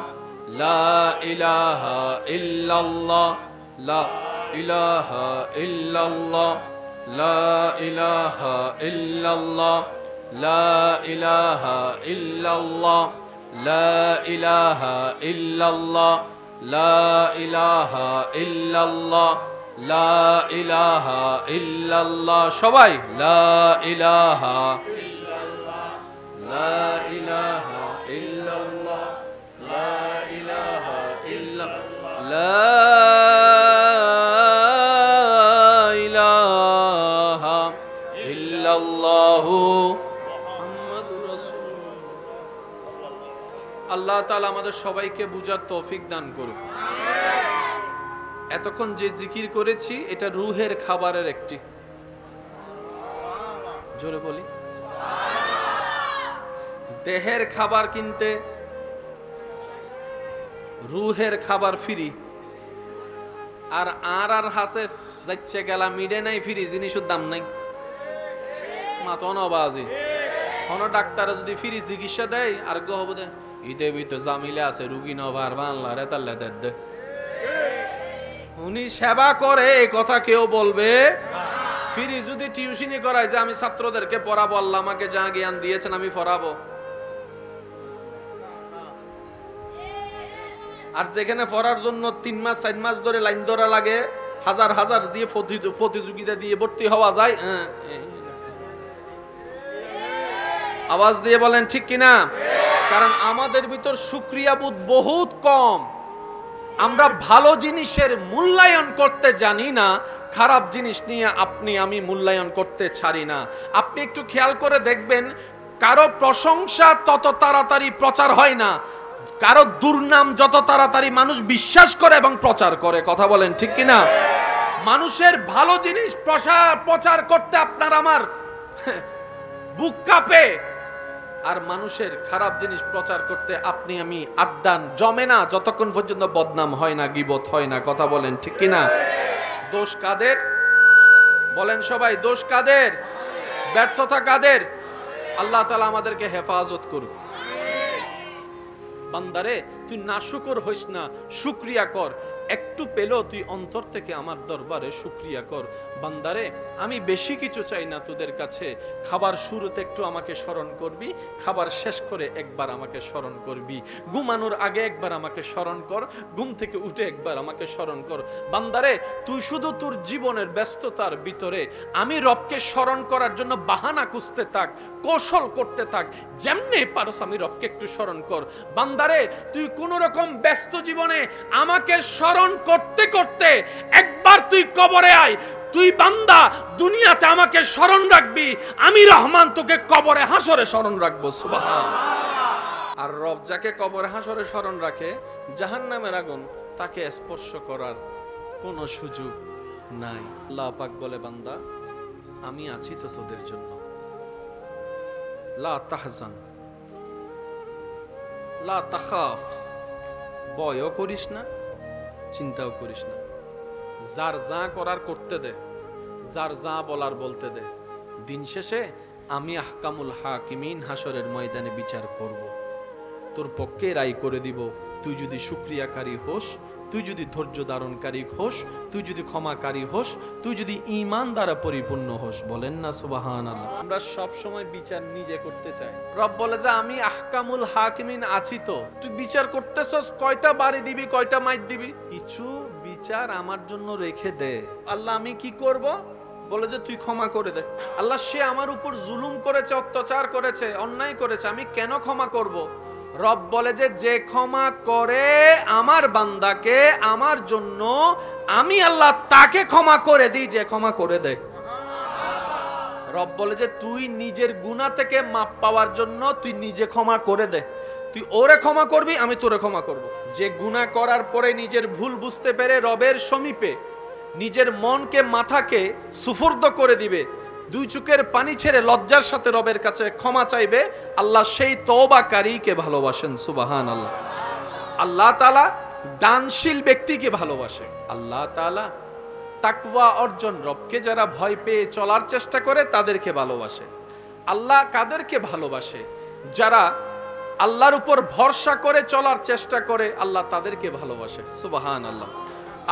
লা ইলাহা ইল্লাল্লাহ লা ইলাহা ইল্লাল্লাহ লা ইলাহা ইল্লাল্লাহ লা ইলাহা ইল্লাল্লাহ লা ইলাহা ইল্লাল্লাহ লা ইলাহা ইল্লাল্লাহ লা ইলাহা ইল্লাল্লাহ। সবাই লা ইলাহা লা ইলাহা ইল্লাল্লাহ লা ইলাহা ইল্লাল্লাহ লা ইলাহা ইল্লাল্লাহু মুহাম্মাদুর রাসূলুল্লাহ। আল্লাহ তাআলা আমাদের সবাইকে বুঝার তৌফিক দান করুন। এতক্ষণ যে জিকির করেছি এটা রূহের খাবারের একটি, জোরে বলি। দেহের খাবার কিনতে রূহের খাবার ফ্রি, আর হাসে যাচ্ছে গেলা মিডে নাই, ফ্রি জিনিসের দাম নাই। মাতন বাজি কোন ডাক্তার যদি ফ্রি চিকিৎসা দেয় আর গহব দে ঈদে ভিতর জামিলে আছে রুগী নভার বাংলা রেতাল্লা দে, উনি সেবা করে এই কথা কেউ বলবে? ফ্রি যদি টিউশনি করায় যে আমি ছাত্রদেরকে পড়াবো, আল্লাহ আমাকে যা জ্ঞান দিয়েছেন আমি পড়াবো, আর যেখানে পড়ার জন্য 3 মাস 4 মাস ধরে লাইন ধরা লাগে, হাজার হাজার দিয়ে প্রতিযোগিতা দিয়ে ভর্তি হওয়া যায়। আওয়াজ দিয়ে বলেন ঠিক কিনা? কারণ আমাদের ভিতর শুকরিয়া বোধ বহুত কম। আমরা ভালো জিনিসের মূল্যায়ন করতে জানি না, খারাপ জিনিস নিয়ে আপনি আমি মূল্যায়ন করতে ছাড়ি না। আপনি একটু খেয়াল করে দেখবেন, কারো প্রশংসা তত তাড়াতাড়ি প্রচার হয় না, কারো দুর্নাম যত তাড়াতাড়ি মানুষ বিশ্বাস করে এবং প্রচার করে। কথা বলেন ঠিক কিনা? মানুষের ভালো জিনিস প্রচার করতে আপনার আমার বুক কাঁপে, আর মানুষের খারাপ জিনিস প্রচার করতে আপনি আমি আড্ডান জমে না যতক্ষণ পর্যন্ত বদনাম হয় না, গীবত হয় না। কথা বলেন ঠিক কিনা? দোষ কাদের? বলেন সবাই, দোষ কাদের? ব্যর্থতা কাদের? আল্লাহ তাআলা আমাদেরকে হেফাজত করুক। বান্দারে তুই নাশুকর হইস না, শুকরিয়া কর। একটু পেলেও তুই অন্তর থেকে আমার দরবারে শুকরিয়া কর। বান্দারে আমি বেশি কিছু চাই না তোদের কাছে, খাবার শুরুতে একটু আমাকে স্মরণ করবি, খাবার শেষ করে একবার আমাকে স্মরণ করবি, ঘুমানোর আগে একবার আমাকে স্মরণ কর, ঘুম থেকে উঠে একবার আমাকে স্মরণ কর। বান্দারে তুই শুধু তোর জীবনের ব্যস্ততার ভিতরে আমি রবকে স্মরণ করার জন্য বাহানা খুঁজতে থাক, কৌশল করতে থাক, যেমনি পারস আমি রবকে একটু স্মরণ কর। বান্দারে তুই কোন রকম ব্যস্ত জীবনে আমাকে স্মরণ করতে করতে একবার তুই কবরে আয়। তুই বান্দা দুনিয়াতে আমাকে স্মরণ রাখবি, আমি রহমান তোকে কবরে হাসরে স্মরণ রাখবো। সুবহানাল্লাহ। আর রব যাকে কবরে হাসরে স্মরণ রাখে, জাহান্নামের আগুন তাকে স্পর্শ করার কোনো সুযোগ নাই। আল্লাহ পাক বলে, বান্দা আমি আছি তো তোদের জন্য। লা তাহজান লা তাখাফ, ভয়ও করিস না, চিন্তাও করিস না। যার যা করার করতে দে, যার যা বলার বলতে দে। দিন শেষে আমি আহকামুল হাকিমিন হাসরের ময়দানে বিচার করব, তোর পক্ষে রায় করে দিব। তুই যদি শুকরিয়াকারী হোস তুই যদি ধৈর্য ধারণকারী হোস, তুই যদি ক্ষমাকারী হোস, তুই যদি ঈমান দ্বারা পরিপূর্ণ হোস। বলেন না সুবহানাল্লাহ। আমরা সব সময় বিচার নিজে করতে চাই। রব বলে যে আমি আহকামুল হাকিমিন আছি, তো তুই বিচার করতেছস, কয়টা বাড়ি দিবি, কয়টা মাইর দিবি, কিছু বিচার আমার জন্য রেখে দে। আল্লাহ আমি কি করব? বলে যে তুই ক্ষমা করে দে। আল্লাহ সে আমার উপর জুলুম করেছে, অত্যাচার করেছে, অন্যায় করেছে, আমি কেন ক্ষমা করব? রব বলে যে ক্ষমা করে আমার বান্দাকে আমার জন্য, আমি আল্লাহ তাকে ক্ষমা করে দিই যে ক্ষমা করে দেয়। রব বলে যে তুই নিজের গুনাহ থেকে মাপ পাওয়ার জন্য তুই নিজে ক্ষমা করে দে। তুই ওরে ক্ষমা করবি, আমি তোরে ক্ষমা করব। যে গুনাহ করার পরে নিজের ভুল বুঝতে পেরে রবের সমীপে নিজের মনকে, মাথাকে সুফর্দ করে দিবে, দুই চোখের পানি ছেড়ে লজ্জার সাথে রবের কাছে ক্ষমা চাইবে, আল্লাহ সেই তওবাকারীকে ভালোবাসেন। সুবহানাল্লাহ। আল্লাহ তাআলা দানশীল ব্যক্তিকে ভালোবাসে। আল্লাহ তাআলা তাকওয়া অর্জন, রবকে যারা ভয় পেয়ে চলার চেষ্টা করে তাদেরকে ভালোবাসে। আল্লাহ কাদেরকে ভালোবাসে? যারা আল্লাহর উপর ভরসা করে চলার চেষ্টা করে, আল্লাহ তাদেরকে ভালোবাসে। সুবহানাল্লাহ।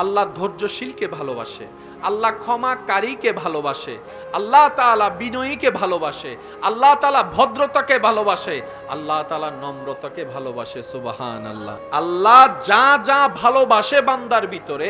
আল্লাহ ধৈর্যশীলকে ভালোবাসে, আল্লাহ ক্ষমাকারীকে ভালোবাসে, আল্লাহ তাআলা বিনয়ীকে ভালোবাসে, আল্লাহ তাআলা ভদ্রতাকে ভালোবাসে, আল্লাহ তাআলা নম্রতাকে ভালোবাসে। সুবহানাল্লাহ। আল্লাহ যা যা ভালোবাসে বান্দার ভিতরে,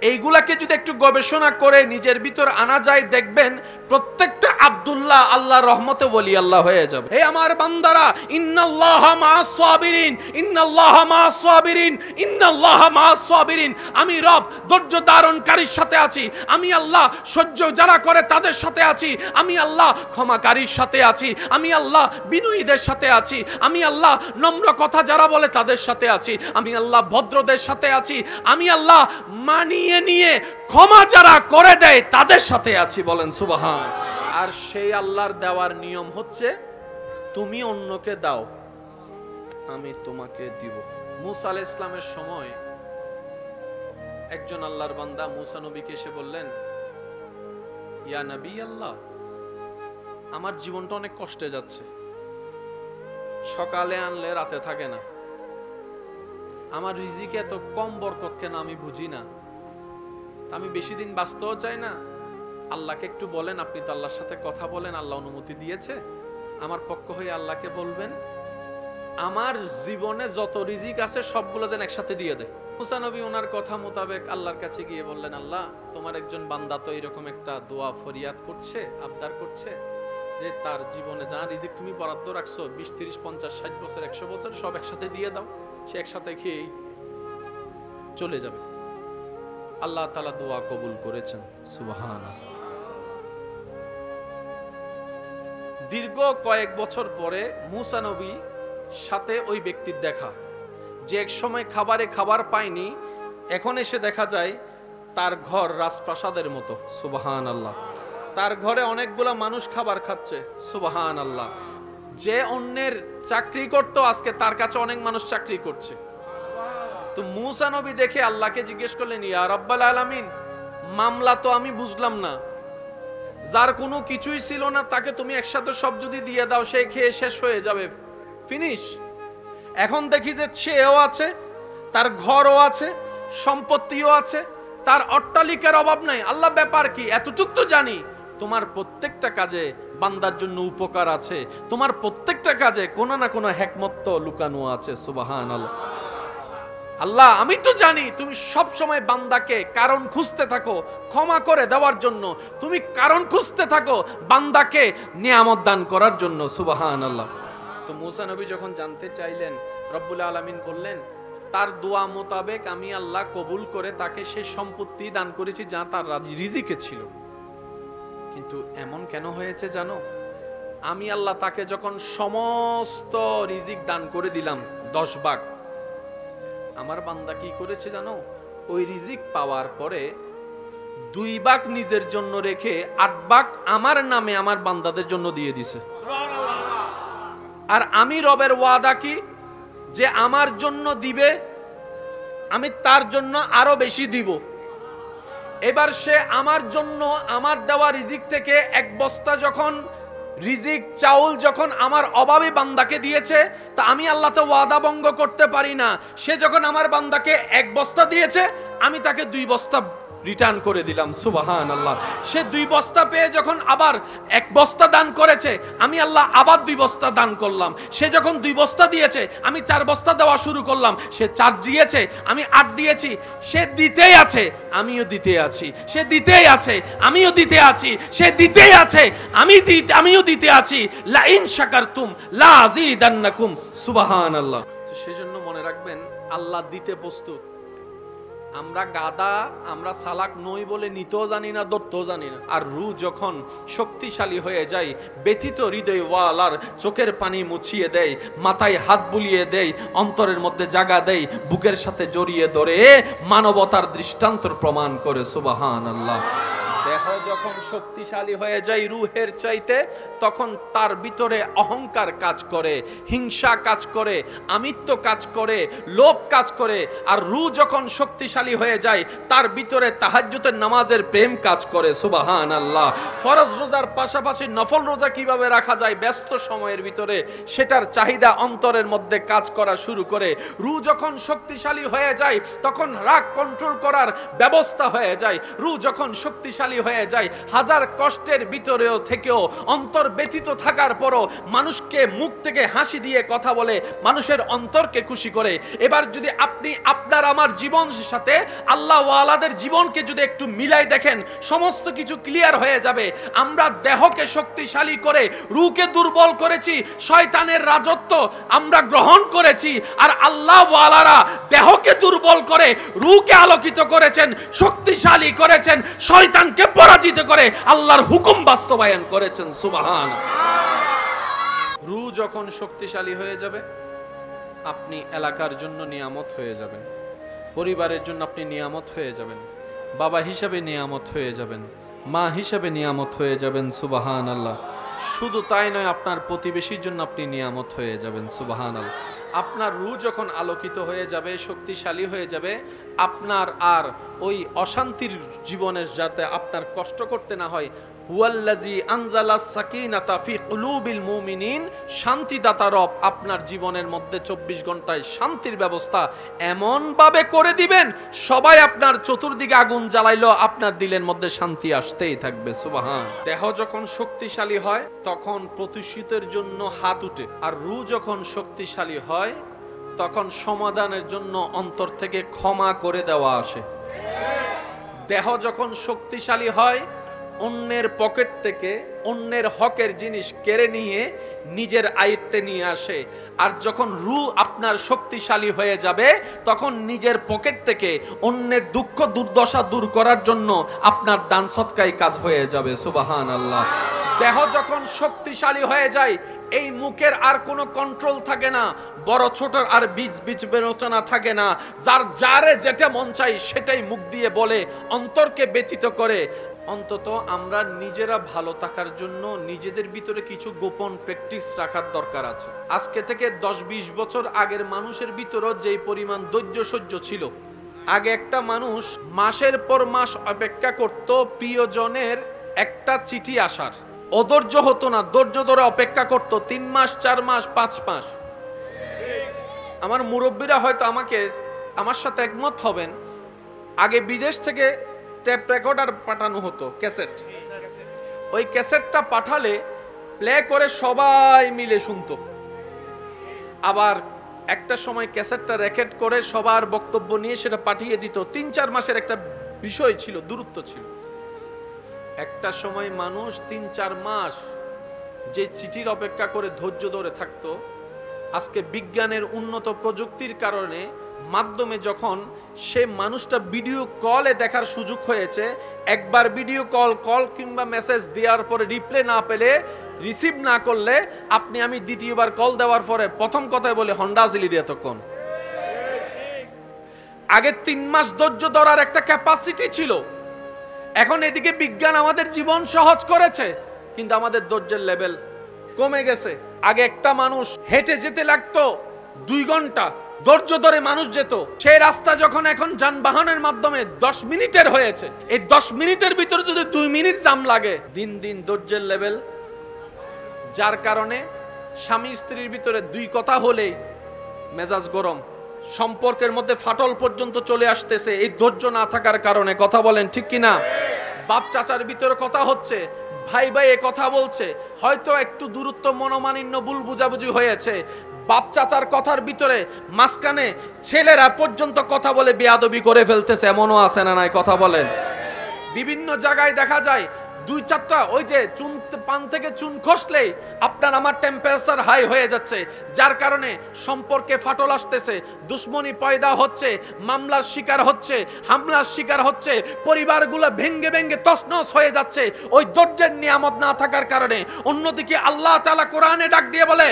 এইগুলাকে যদি একটু গবেষণা করে নিজের ভিতর আনা যায়, দেখবেন প্রত্যেকটা আব্দুল্লাহ আল্লাহর রহমতে ওলি আল্লাহ হয়ে যাবে। হে আমার বান্দারা, ইন্নাল্লাহা মা'আস সাবিরিন, ইন্নাল্লাহা মা'আস সাবিরিন, ইন্নাল্লাহা মা'আস সাবিরিন। আমি রব ধৈর্য ধারণকারীর সাথে আছি, আমি আল্লাহ সহ্য যারা করে তাদের সাথে আছি, আমি আল্লাহ ক্ষমাকারীর সাথে আছি, আমি আল্লাহ বিনয়ীদের সাথে আছি, আমি আল্লাহ নম্র কথা যারা বলে তাদের সাথে আছি, আমি আল্লাহ ভদ্রদের সাথে আছি, আমি আল্লাহ মানিয়ে নিয়ে ক্ষমা যারা করে দেয় তাদের সাথে আছি। বলেন সুবহান। আর সেই আল্লাহর দেওয়ার নিয়ম হচ্ছে তুমি অন্যকে দাও, আমি তোমাকে দিব। মুসা আলাইহিস সালামের সময় একজন আল্লাহর বান্দা মুসা নবীকে এসে বললেন, ইয়া নবী আল্লাহ, আমার জীবনটা অনেক কষ্টে যাচ্ছে, সকালে আনলে রাতে থাকে না, আমার রিজিকে এত কম বরকত কেন আমি বুঝি না, আমি বেশি দিন বাঁচতেও চাই না, আল্লাহকে একটু বলেন, আপনি তো আল্লাহর সাথে কথা বলেন, আল্লাহ অনুমতি দিয়েছে, আমার পক্ষ হয়ে আল্লাহকে বলবেন আমার জীবনে যত রিজিক আছে সবগুলো যেন একসাথে দিয়ে দেয়। মুসা নবী ওনার কথা মোতাবেক আল্লাহর কাছে গিয়ে বললেন, আল্লাহ তোমার একজন বান্দা তো এরকম একটা দোয়া ফরিয়াদ করছে, আবদার করছে যে তার জীবনে যা রিজিক তুমি বরাদ্দ রাখছো 20, 30, 50, 60 বছর, 100 বছর সব একসাথে দিয়ে দাও, সে একসাথে খেয়েই চলে যাবে। আল্লাহ তাআলা দোয়া কবুল করেছেন। সুবহানাল্লাহ। দীর্ঘ কয়েক বছর পরে মুসা নবী সাথে ওই ব্যক্তির দেখা, যে এক সময় খাবারে খাবার পায়নি, এখন এসে দেখা যায় তার ঘর রাজপ্রাসাদের মতো। সুবহানাল্লাহ। তার ঘরে অনেকগুলা মানুষ খাবার খাচ্ছে। সুবহানাল্লাহ। যে অন্যের চাকরি করত আজকে তার কাছে অনেক মানুষ চাকরি করছে। তো মুসা নবী দেখে আল্লাহকে জিজ্ঞেস করলেন, ইয়া রাব্বাল আলামিন, মামলা তো আমি বুঝলাম না, যার কোনো কিছুই ছিল না তাকে তুমি একসাথে সব যদি দিয়ে দাও সে খেয়ে শেষ হয়ে যাবে, ফিনিশ। এখন দেখি যে সেও আছে, তার ঘরও আছে, সম্পত্তিও আছে, তার অট্টালিকার অভাব নাই। আল্লাহ ব্যাপার কি? এতটুকু তো জানি তোমার প্রত্যেকটা কাজে বান্দার জন্য উপকার আছে, তোমার প্রত্যেকটা কাজে কোনো না কোনো হিকমত তো লুকানো আছে। সুবহানাল্লাহ। আল্লাহ আমি তো জানি তুমি সব সময় বান্দাকে কারণ খুঁজতে থাকো ক্ষমা করে দেওয়ার জন্য, তুমি কারণ খুঁজতে থাকো বান্দাকে নিয়ামত দান করার জন্য। সুবহানাল্লাহ। তো মুসা নবী যখন জানতে চাইলেন, রব্বুল আলামিন বললেন তার দোয়া মোতাবেক আমি আল্লাহ কবুল করে তাকে সেই সম্পত্তি দান করেছি যা তার রিজিকে ছিল। কিন্তু এমন কেন হয়েছে জানো? আমি আল্লাহ তাকে যখন সমস্ত রিজিক দান করে দিলাম 10 ভাগ, আমার বান্দা কি করেছে জানো? ওই রিজিক পাওয়ার পরে 2 ভাগ নিজের জন্য রেখে 8 ভাগ আমার নামে আমার বান্দাদের জন্য দিয়ে দিছে। আর আমি রবের ওয়াদা কি, যে আমার জন্য দিবে আমি তার জন্য আরো বেশি দিব। এবার সে আমার জন্য আমার দেওয়া রিজিক থেকে 1 বস্তা যখন রিজিক চাউল যখন আমার অভাবী বান্দাকে দিয়েছে, তা আমি আল্লাহ তো ওয়াদা ভঙ্গ করতে পারি না। সে যখন আমার বান্দাকে 1 বস্তা দিয়েছে, আমি তাকে 2 বস্তা রিটার্ন করে দিলাম। সুবহানাল্লাহ। সে 2 বস্তা পেয়ে যখন আবার 1 বস্তা দান করেছে, আমি আল্লাহ আবার 2 বস্তা দান করলাম। সে যখন 2 বস্তা দিয়েছে, আমি 4 বস্তা দেওয়া শুরু করলাম। সে 4 দিয়েছে, আমি 8 দিয়েছি। সে দিতেই আছে, আমিও দিতে আছি। সে দিতেই আছে, আমিও দিতে আছি। সে দিতেই আছে, আমিও দিতে আছি। লা ইন শাকারতুম লা আযীদান্নাকুম। সুবহানাল্লাহ। তো সেজন্য মনে রাখবেন, আল্লাহ দিতে প্রস্তুত। আমরা গাদা, আমরা সালাক নই বলে নিতেও জানি না, ধরতেও জানি না। আর রূহ যখন শক্তিশালী হয়ে যায়, ব্যথিত হৃদয় ওয়ালার চোখের পানি মুছিয়ে দেয়, মাথায় হাত বুলিয়ে দেয়, অন্তরের মধ্যে জাগা দেয়, বুকের সাথে জড়িয়ে ধরে মানবতার দৃষ্টান্তর প্রমাণ করে। সুবহানাল্লাহ। দেহ যখন শক্তিশালী হয়ে যায় রূহের চাইতে, তখন তার ভিতরে অহংকার কাজ করে, হিংসা কাজ করে, আমিত্ব কাজ করে, লোভ কাজ করে। আর রূহ যখন শক্তিশালী হয়ে যায়, তার ভিতরে তাহাজ্জুদের নামাজের প্রেম কাজ করে। সুবহানাল্লাহ। ফরজ রোজার পাশাপাশি নফল রোজা কিভাবে রাখা যায় ব্যস্ত সময়ের ভিতরে, সেটার চাহিদা অন্তরের মধ্যে কাজ করা শুরু করে। রূহ যখন শক্তিশালী হয়ে যায়, তখন রাগ কন্ট্রোল করার ব্যবস্থা হয়ে যায়। রূহ যখন শক্তিশালী হয়ে যায়, হাজার কষ্টের ভিতরেও থেকেও, অন্তর ব্যথিত থাকার পরও মানুষকে মুখ থেকে হাসি দিয়ে কথা বলে, মানুষের অন্তরকে খুশি করে। এবার যদি আপনি আপনার আমার জীবনের সাথে আল্লাহ ওয়ালাদের জীবনকে যদি একটু মিলাই দেখেন, সমস্ত কিছু ক্লিয়ার হয়ে যাবে। আমরা দেহকে শক্তিশালী করে রূহকে দুর্বল করেছি, শয়তানের রাজত্ব আমরা গ্রহণ করেছি। আর আল্লাহ ওয়ালারা দেহকে দুর্বল করে রূহকে আলোকিত করেছেন, শক্তিশালী করেছেন, শয়তানকে পরাজিত করে আল্লাহর হুকুম বাস্তবায়ন করেছেন। সুবহানাল্লাহ। রূহ যখন শক্তিশালী হয়ে যাবে, আপনি এলাকার জন্য নিয়ামত হয়ে যাবেন, পরিবারের জন্য আপনি নিয়ামত হয়ে যাবেন, বাবা হিসাবে নিয়ামত হয়ে যাবেন, মা হিসাবে নিয়ামত হয়ে যাবেন। সুবহানাল্লাহ। শুধু তাই নয়, আপনার প্রতিবেশীর জন্য আপনি নিয়ামত হয়ে যাবেন। সুবহানাল্লাহ। আপনার রূহ যখন আলোকিত হয়ে যাবে, শক্তিশালী হয়ে যাবে, আপনার আর ওই অশান্তির জীবনের যাতে আপনার কষ্ট করতে না হয়। হুয়াল্লাযী আনজালাস সাকিনাতা ফি কুলুবিল মুমিনিন। শান্তিদাতা রব আপনার জীবনের মধ্যে 24 ঘন্টায় শান্তির ব্যবস্থা এমন ভাবে করে দিবেন, সবাই আপনার চতুর্দিকে আগুন জ্বালাইলো, আপনার দিলের মধ্যে শান্তি আসতেই থাকবে। সুবহান। দেহ যখন শক্তিশালী হয়, তখন প্রতিশোধের জন্য হাত উঠে। আর রূহ যখন শক্তিশালী হয়, তখন সমাধানের জন্য অন্তর থেকে ক্ষমা করে দেওয়া আসে। দেহ যখন শক্তিশালী হয়, অন্যের পকেট থেকে অন্যের হকের জিনিস কেড়ে নিয়ে নিজের আয়ত্তে নিয়ে আসে। আর যখন রূহ আপনার শক্তিশালী হয়ে যাবে, তখন নিজের পকেট থেকে অন্যের দুঃখ দুর্দশা দূর করার জন্য আপনার দান সদকায় কাজ হয়ে যাবে। সুবহানাল্লাহ। দেহ যখন শক্তিশালী হয়ে যায়, এই মুখের আর কোনো কন্ট্রোল থাকে না, বড় ছোট আর বীজ বিবেচনা থাকে না। যারে যেটা মন চাই সেটাই মুখ দিয়ে বলে, অন্তরকে ব্যথিত করে। অন্তত আমরা নিজেরা ভালো থাকার জন্য নিজেদের ভিতরে কিছু গোপন প্র্যাকটিস রাখার দরকার আছে। আজকে থেকে 10-20 বছর আগের মানুষের ভিতরও যেই পরিমাণ ধৈর্য সহ্য ছিল, আগে একটা মানুষ মাসের পর মাস অপেক্ষা করত প্রিয়জনের একটা চিঠি আসার। অধৈর্য হতো না, ধৈর্য ধরে অপেক্ষা করত 3 মাস, 4 মাস, 5 মাস। আমার মুরব্বীরা হয়তো আমার সাথে একমত হবেন, আগে বিদেশ থেকে টেপ রেকর্ডার পাঠানো হতো, ক্যাসেট। ওই ক্যাসেটটা পাঠালে প্লে করে সবাই মিলে শুনতো। আবার একটা সময় ক্যাসেটটা রেকর্ড করে সবার বক্তব্য নিয়ে সেটা পাঠিয়ে দিত। 3-4 মাসের একটা বিষয় ছিল, দূরত্ব ছিল। একটা সময় মানুষ 3-4 মাস যে চিঠির অপেক্ষা করে ধৈর্য ধরে থাকতো, আজকে বিজ্ঞানের উন্নত প্রযুক্তির কারণে মাধ্যমে যখন সে মানুষটা ভিডিও কলে দেখার সুযোগ হয়েছে, একবার ভিডিও কল কিংবা মেসেজ দেওয়ার পরে রিপ্লাই না পেলে, রিসিভ না করলে, আপনি আমি দ্বিতীয়বার কল দেওয়ার পরে প্রথম কথাই বলে হন্ডা জিলি দিয়ে তখন। আগে 3 মাস ধৈর্য ধরার একটা ক্যাপাসিটি ছিল। এখন এদিকে বিজ্ঞান আমাদের জীবন সহজ করেছে, কিন্তু আমাদের ধৈর্যের লেভেল কমে গেছে। আগে একটা মানুষ হেঁটে যেতে লাগতো 2 ঘন্টা, ধৈর্য ধরে মানুষ যেত। সেই রাস্তা যখন এখন যানবাহনের মাধ্যমে 10 মিনিটের হয়েছে, এই 10 মিনিটের ভিতরে যদি 2 মিনিট জাম লাগে, দিন দিন ধৈর্যের লেভেল যার কারণে স্বামী স্ত্রীর ভিতরে দুই কথা হলেই মেজাজ গরম, সম্পর্কের মধ্যে ফাটল পর্যন্ত চলে আসতেছে এই ধৈর্য না থাকার কারণে। কথা বলেন ঠিক কিনা? বাপ চাচার ভিতরে কথা হচ্ছে, ভাই ভাই এ কথা বলছে, হয়তো একটু দূরত্ব মনোমালিন্য ভুল বুঝাবুঝি হয়েছে, বাপ চাচার কথার ভিতরে মাঝখানে ছেলেরা পর্যন্ত কথা বলে বেয়াদবি করে ফেলতেছে, এমনও আছে না নাই? কথা বলেন। বিভিন্ন জায়গায় দেখা যায় দুই চারটা ওই যে চুন, পান থেকে চুন খসলেই আপনার আমার টেম্পারেচার হাই হয়ে যাচ্ছে, যার কারণে সম্পর্কে ফাটল আসতেছে, দুশ্মনী পয়দা হচ্ছে, মামলার শিকার হচ্ছে, হামলার শিকার হচ্ছে, পরিবারগুলো ভেঙ্গে ভেঙ্গে তছনছ হয়ে যাচ্ছে ওই ধৈর্যের নিয়ামত না থাকার কারণে। অন্যদিকে আল্লাহ তাআলা কোরআনে ডাক দিয়ে বলে,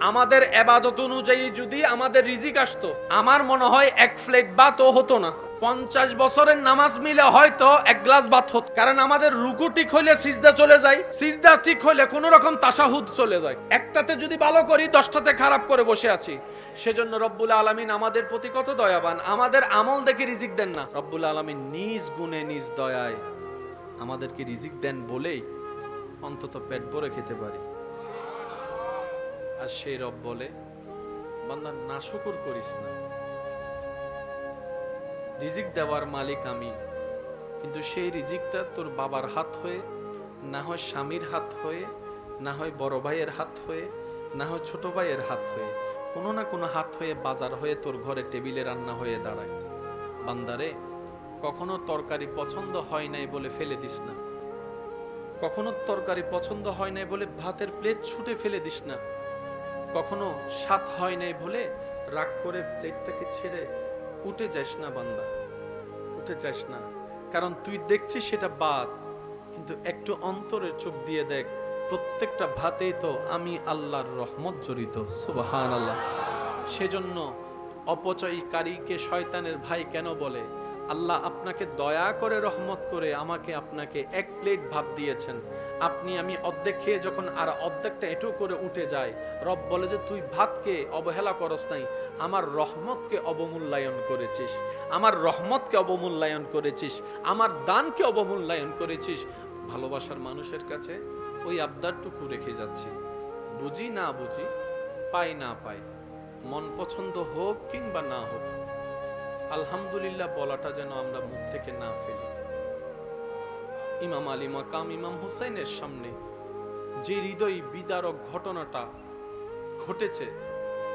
আমাদের ইবাদত অনুযায়ী যদি আমাদের রিজিক আসতো, আমার মনে হয় এক প্লেট ভাতও হতো না। 50 বছরের নামাজ মিলে হয়তো এক গ্লাস ভাত হতো, কারণ আমাদের রুকু ঠিক হইলে সিজদা চলে যায়, সিজদা ঠিক হইলে কোন রকম তাশাহুদ চলে যায়। একটাতে যদি ভালো করি 10টাতে খারাপ করে বসে আছি। সেজন্য রব্বুল আলামিন আমাদের প্রতি কত দয়াবান, আমাদের আমল দেখে রিজিক দেন না, রব্বুল আলামিন নিজ গুণে নিজ দয়ায় আমাদেরকে রিজিক দেন বলেই অন্তত পেট ভরে খেতে পারি। আর সেই রব বলে, বান্দা নাশুকর করিস না, রিজিক দেওয়ার মালিক আমি, কিন্তু সেই রিজিকটা তোর বাবার হাত হয়ে, না হয় স্বামীর হাত হয়ে, না হয় বড় ভাইয়ের হাত হয়ে, না হয় ছোট ভাইয়ের হাত হয়ে, কোনো না কোনো হাত হয়ে বাজার হয়ে তোর ঘরে টেবিলে রান্না হয়ে দাঁড়ায়। বান্দারে, কখনো তরকারি পছন্দ হয় নাই বলে ফেলে দিস না, কখনো তরকারি পছন্দ হয় নাই বলে ভাতের প্লেট ছুটে ফেলে দিস না, কখনো স্বাদ হয় নাই বলে রাগ করে প্লেটটাকে ছেড়ে উঠে যাস না। বান্দা, উঠে যাস না, কারণ তুই দেখছিস সেটা ভাত, কিন্তু একটু অন্তরের চোখ দিয়ে দেখ, প্রত্যেকটা ভাতেই তো আমি আল্লাহর রহমত জড়িত। সুবহানাল্লাহ। সেজন্য অপচয়কারীকে শয়তানের ভাই কেন বলে? আল্লাহ আপনাকে দয়া করে রহমত করে আমাকে আপনাকে এক প্লেট ভাত দিয়েছেন, আপনি আমি অর্ধেক খেয়ে যখন আর অর্ধেকটা এঁটো করে উঠে যায়, রব বলে যে তুই ভাতকে অবহেলা করস নাই, আমার রহমতকে অবমূল্যায়ন করেছিস, আমার রহমতকে অবমূল্যায়ন করেছিস, আমার দানকে অবমূল্যায়ন করেছিস। ভালোবাসার মানুষের কাছে ওই আবদারটুকু রেখে যাচ্ছি, বুঝি না বুঝি, পাই না পাই, মন পছন্দ হোক কিংবা না হোক, আলহামদুলিল্লাহ বলাটা যেন আমরা মুখ থেকে না ফেলি। ইমাম আলী মাকাম ইমাম হুসাইনের সামনে যে হৃদয় বিদারক ঘটনাটা ঘটেছে,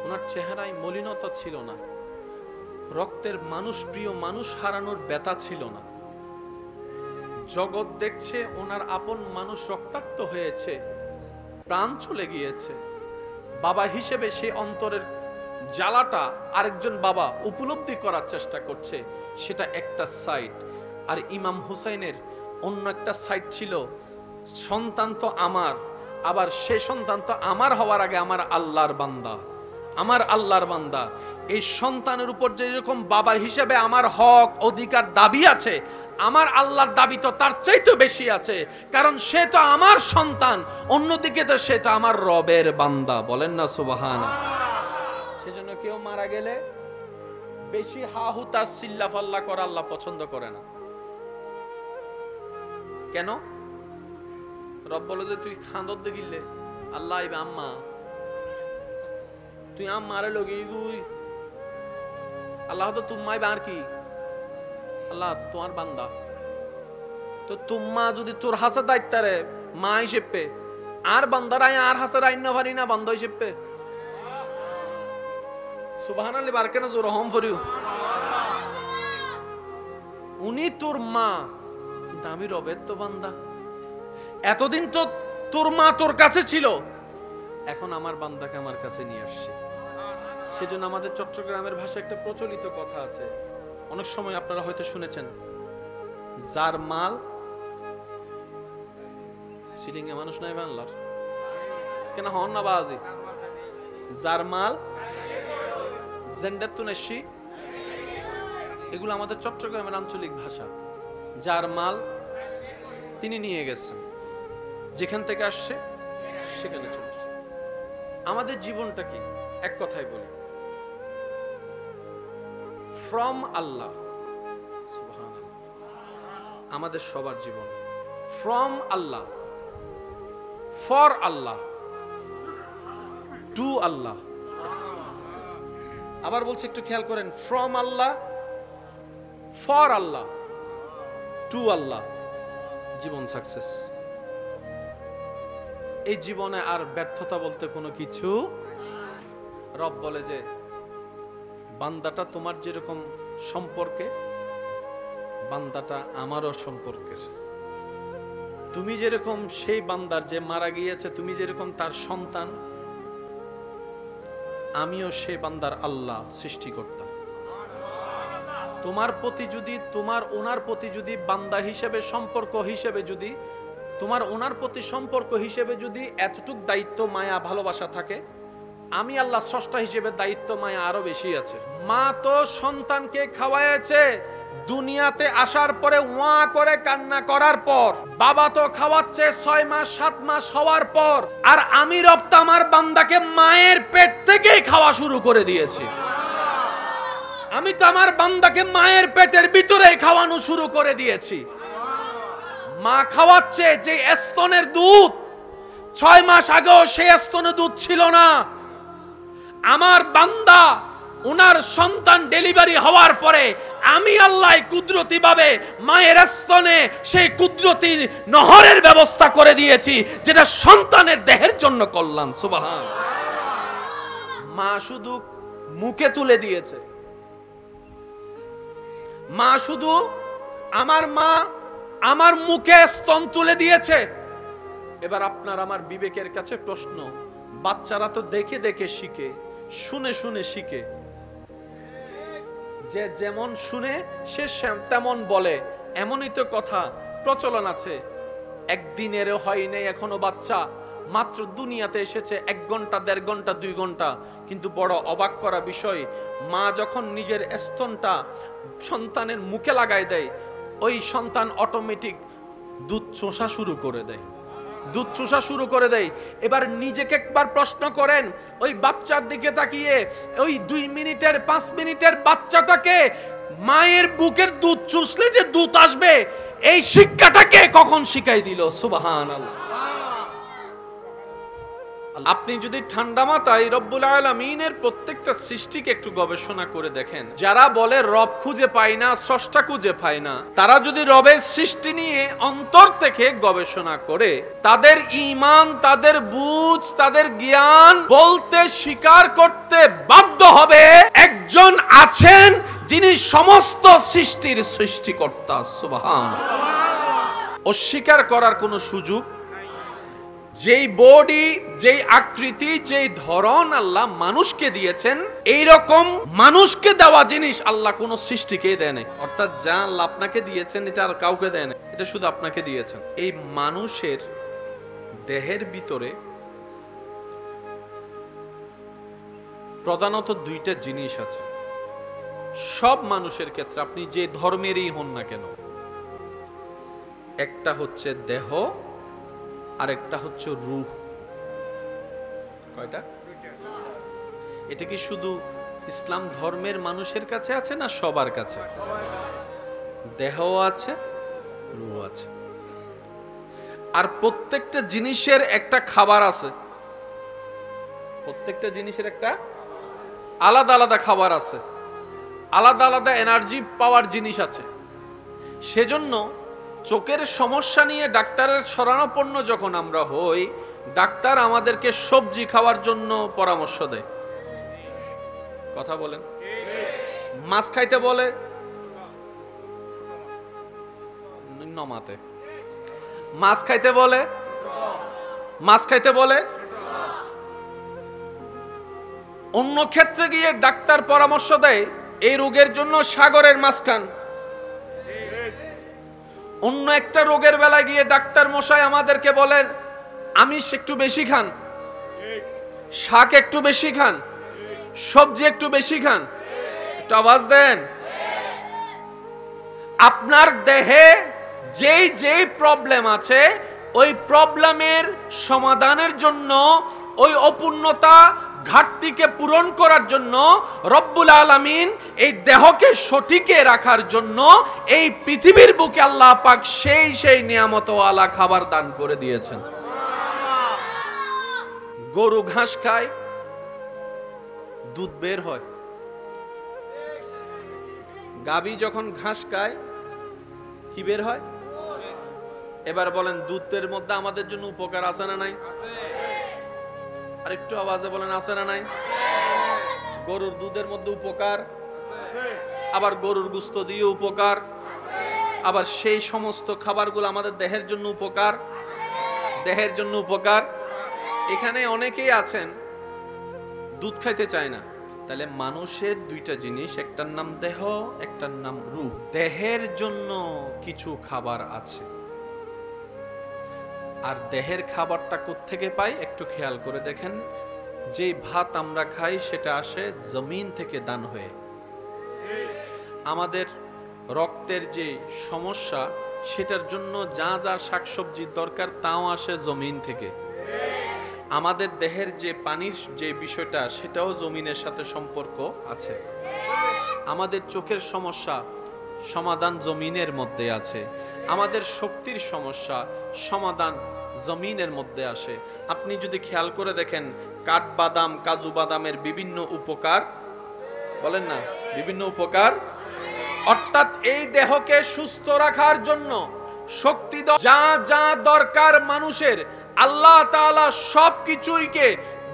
ওনার চেহারায় মলিনতা ছিল না, রক্তের মানুষ, প্রিয় মানুষ হারানোর ব্যথা ছিল না। জগৎ দেখছে ওনার আপন মানুষ রক্তাক্ত হয়েছে, প্রাণ চলে গিয়েছে, বাবা হিসেবে সেই অন্তরের জ্বালাটা আরেকজন বাবা উপলব্ধি করার চেষ্টা করছে, সেটা একটা সাইড। আর ইমাম হুসাইনের অন্য একটা সাইড ছিল, সন্তান তো আমার, আবার সে সন্তান তো আমার হওয়ার আগে আমার আল্লাহর বান্দা, আমার আল্লাহর বান্দা। এই সন্তানের উপর যেরকম বাবা হিসেবে আমার হক অধিকার দাবি আছে, আমার আল্লাহর দাবি তো তার চাইতে বেশি আছে, কারণ সে তো আমার সন্তান, অন্যদিকে তো সেটা আমার রবের বান্দা। বলেন না সুবহানাল্লাহ। সেজন্য কেউ মারা গেলে বেশি হাহুতা সিল্লাফাল্লা করা আল্লাহ পছন্দ করে না। কেন? রব বলে যে তুই খান্দর দেখিলে আল্লাহ আইবে আম্মা, তুই আম্মারে লগি গুই, আল্লাহ তো তুম্মাই আর কি, আল্লাহ তোমার বান্দা, তো তুম্মা যদি তোর হাসে দায়িত্বারে মা হিসেবে আর বান্দারাই আর হাসে রাইন না পারি না বান্দা হিসেবে। সুবহানাল্লাহ, বারকে না জোর হম ফরিউ। উনি তোর মা, কিন্তু আমি রবের তো বান্দা। এতদিন তো তোর মা তোর কাছে ছিল, এখন আমার বান্দাকে আমার কাছে নিয়ে আসছে। সেজন্য আমাদের চট্টগ্রামের ভাষায় একটা প্রচলিত কথা আছে, অনেক সময় আপনারা হয়তো শুনেছেন, যার মাল, সিলিংয়ে মানুষ নাই বাংলার কেন হন না বাজি, যার মাল জেন্ডাতুনেশি, এগুলো আমাদের চট্টগ্রামের আঞ্চলিক ভাষা। যার মাল তিনি নিয়ে গেছেন, যেখান থেকে আসছে সেখানে চলে আসছে। আমাদের জীবনটা কি? এক কথায় বলি, ফ্রম আল্লাহ। সুবহানাল্লাহ। আমাদের সবার জীবন from Allah, for Allah. To Allah. আবার বলছি, একটু খেয়াল করেন, from Allah, for Allah, to Allah, জীবন সাকসেস। এই জীবনে আর ব্যর্থতা বলতে কোনো কিছু। রব বলে যে বান্দাটা তোমার যেরকম সম্পর্কে, বান্দাটা আমারও সম্পর্কের। তুমি যেরকম সেই বান্দার যে মারা গিয়েছে, তুমি যেরকম তার সন্তান, আমিও সেই বান্দার আল্লাহ, সৃষ্টিকর্তা। তোমার প্রতি যদি, তোমার ওনার প্রতি যদি বান্দা হিসেবে, সম্পর্ক হিসেবে যদি, তোমার ওনার প্রতি সম্পর্ক হিসেবে যদি এতটুক দায়িত্ব, মায়া, ভালোবাসা থাকে, আমি আল্লাহ স্রষ্টা হিসেবে দায়িত্ব, মায়া আরো বেশি আছে। মা তো সন্তানকে খাওয়াইছে দুনিয়াতে আসার পরে ওয়া করে কান্না করার পর, বাবা তো খাওয়াচ্ছে 6 মাস 7 মাস হওয়ার পর, আর আমি রব তো আমার বান্দাকে মায়ের পেট থেকেই খাওয়া শুরু করে দিয়েছি। আমি তো আমার বান্দাকে মায়ের পেটের ভিতরে খাওয়ানো শুরু করে দিয়েছি। মা খাওয়াচ্ছে যে স্তনের দুধ, 6 মাস আগেও সেই স্তনের দুধ ছিল না। আমার বান্দা ওনার সন্তান ডেলিভারি হওয়ার পরে আমি আল্লাহ কুদরতি ভাবে মায়ের স্তনে সেই কুদরতি নহরের ব্যবস্থা করে দিয়েছি, যেটা সন্তানের দেহের জন্য কল্যাণ। সুবহান। মা শুধু মুখে তুলে দিয়েছে, মা শুধু, আমার মা আমার মুখে স্তন তুলে দিয়েছে। এবার আপনার আমার বিবেকের কাছে প্রশ্ন, বাচ্চারা তো দেখে দেখে শিখে, শুনে শুনে শিখে, যে যেমন শুনে সে তেমন বলে, এমনই তো কথা প্রচলন আছে। একদিনেরও হয় নাই এখনো বাচ্চা, মাত্র দুনিয়াতে এসেছে 1 ঘন্টা 1.5 ঘন্টা 2 ঘন্টা, কিন্তু বড় অবাক করা বিষয়, মা যখন নিজের স্তনটা সন্তানের মুখে লাগাই দেয়, ওই সন্তান অটোমেটিক দুধ চোষা শুরু করে দেয়, দুধ চোষা শুরু করে দেয়। এবার নিজেকে একবার প্রশ্ন করেন, ওই বাচ্চার দিকে তাকিয়ে, ওই 2 মিনিটের 5 মিনিটের বাচ্চাটাকে মায়ের বুকের দুধ চুষলে যে দুধ আসবে, এই শিক্ষাটাকে কখন শিখাই দিল? সুবহানাল্লাহ। আপনি যদি ঠান্ডা মাথায় রব্বুল আলামিনের প্রত্যেকটা সৃষ্টিকে একটু গবেষণা করে দেখেন, যারা বলে রব খুঁজে পায় না, স্রষ্টা খুঁজে পায় না, তারা যদি রবের সৃষ্টি নিয়ে অন্তর থেকে গবেষণা করে, তাদের ঈমান, তাদের বুঝ, তাদের জ্ঞান বলতে, স্বীকার করতে বাধ্য হবে একজন আছেন যিনি সমস্ত সৃষ্টির সৃষ্টিকর্তা। সুবহানাল্লাহ। অস্বীকার করার কোনো সুযোগ। যেই বডি, যেই আকৃতি, যেই ধরন আল্লাহ মানুষকে দিয়েছেন, এই রকম মানুষকে দেওয়া জিনিস আল্লাহ কোন সৃষ্টিকে দেয় না। অর্থাৎ যা আল্লাহ আপনাকে দিয়েছেন এটা আর কাউকে দেয় না, এটা শুধু আপনাকে দিয়েছেন। এই মানুষের দেহের ভিতরে প্রধানত 2টা জিনিস আছে সব মানুষের ক্ষেত্রে, আপনি যে ধর্মেরই হন না কেন। একটা হচ্ছে দেহ, আর একটা হচ্ছে রূহ। কয়টা? এটা কি শুধু ইসলাম ধর্মের মানুষের কাছে আছে না সবার কাছে? দেহ আছে, রূহ আছে। আর প্রত্যেকটা জিনিসের একটা খাবার আছে, প্রত্যেকটা জিনিসের একটা আলাদা আলাদা খাবার আছে, আলাদা আলাদা এনার্জি পাওয়ার জিনিস আছে। সেজন্য চোখের সমস্যা নিয়ে ডাক্তারের শরণাপন্ন যখন আমরা হই, ডাক্তার আমাদেরকে সবজি খাওয়ার জন্য পরামর্শ দেয়। কথা বলেন। মাছ খাইতে বলে, নমাতে। মাছ খাইতে বলে, মাছ খাইতে বলে। অন্য ক্ষেত্রে গিয়ে ডাক্তার পরামর্শ দেয় এই রোগের জন্য সাগরের মাছ খান। অন্য একটা রোগের বেলায় গিয়ে ডাক্তার মশাই আমাদেরকে বলেন আমিষ একটু বেশি খান, শাক একটু বেশি খান, সবজি একটু বেশি খান। একটু আওয়াজ দেন। আপনার দেহে যেই যেই প্রবলেম আছে, ওই প্রবলেমের সমাধানের জন্য, ওই অপূর্ণতা ঘাটতিকে পূরণ করার জন্য রব্বুল আলামিন এই দেহকে সঠিকে রাখার জন্য এই পৃথিবীর বুকে আল্লাহ পাক সেই নিয়ামতওয়ালা খাবার দান করে দিয়েছেন। গরু ঘাস খায়, দুধ বের হয়। গাভী যখন ঘাস খায় কি বের হয়? এবার বলেন দুধের মধ্যে আমাদের জন্য উপকার আছে না নাই? আর একটু আওয়াজে বলেন আছে না নাই? গরুর দুধের মধ্যে উপকার, আবার গরুর গোশত দিয়ে উপকার, আবার সেই সমস্ত খাবারগুলো আমাদের দেহের জন্য উপকার, দেহের জন্য উপকার। এখানে অনেকেই আছেন দুধ খাইতে চায় না। তাহলে মানুষের দুইটা জিনিস, একটার নাম দেহ, একটার নাম রূহ। দেহের জন্য কিছু খাবার আছে, আর দেহের খাবারটা কোত্থেকে পাই একটু খেয়াল করে দেখেন। যে ভাত আমরা খাই সেটা আসে জমিন থেকে দান হয়ে। আমাদের রক্তের যে সমস্যা সেটার জন্য যা যা শাকসবজির দরকার তাও আসে জমিন থেকে। আমাদের দেহের যে পানির যে বিষয়টা সেটাও জমিনের সাথে সম্পর্ক আছে। আমাদের চোখের সমস্যা সমাধান জমিনের মধ্যে আছে। আমাদের শক্তির সমস্যা সমাধান জমিনের মধ্যে আসে। আপনি যদি খেয়াল করে দেখেন কাঠবাদাম, কাজু বাদামের বিভিন্ন উপকার, বলেন না বিভিন্ন উপকার, অর্থাৎ এই দেহকে সুস্থ রাখার জন্য শক্তি যা যা দরকার মানুষের, আল্লাহ তাআলা সবকিছুইকে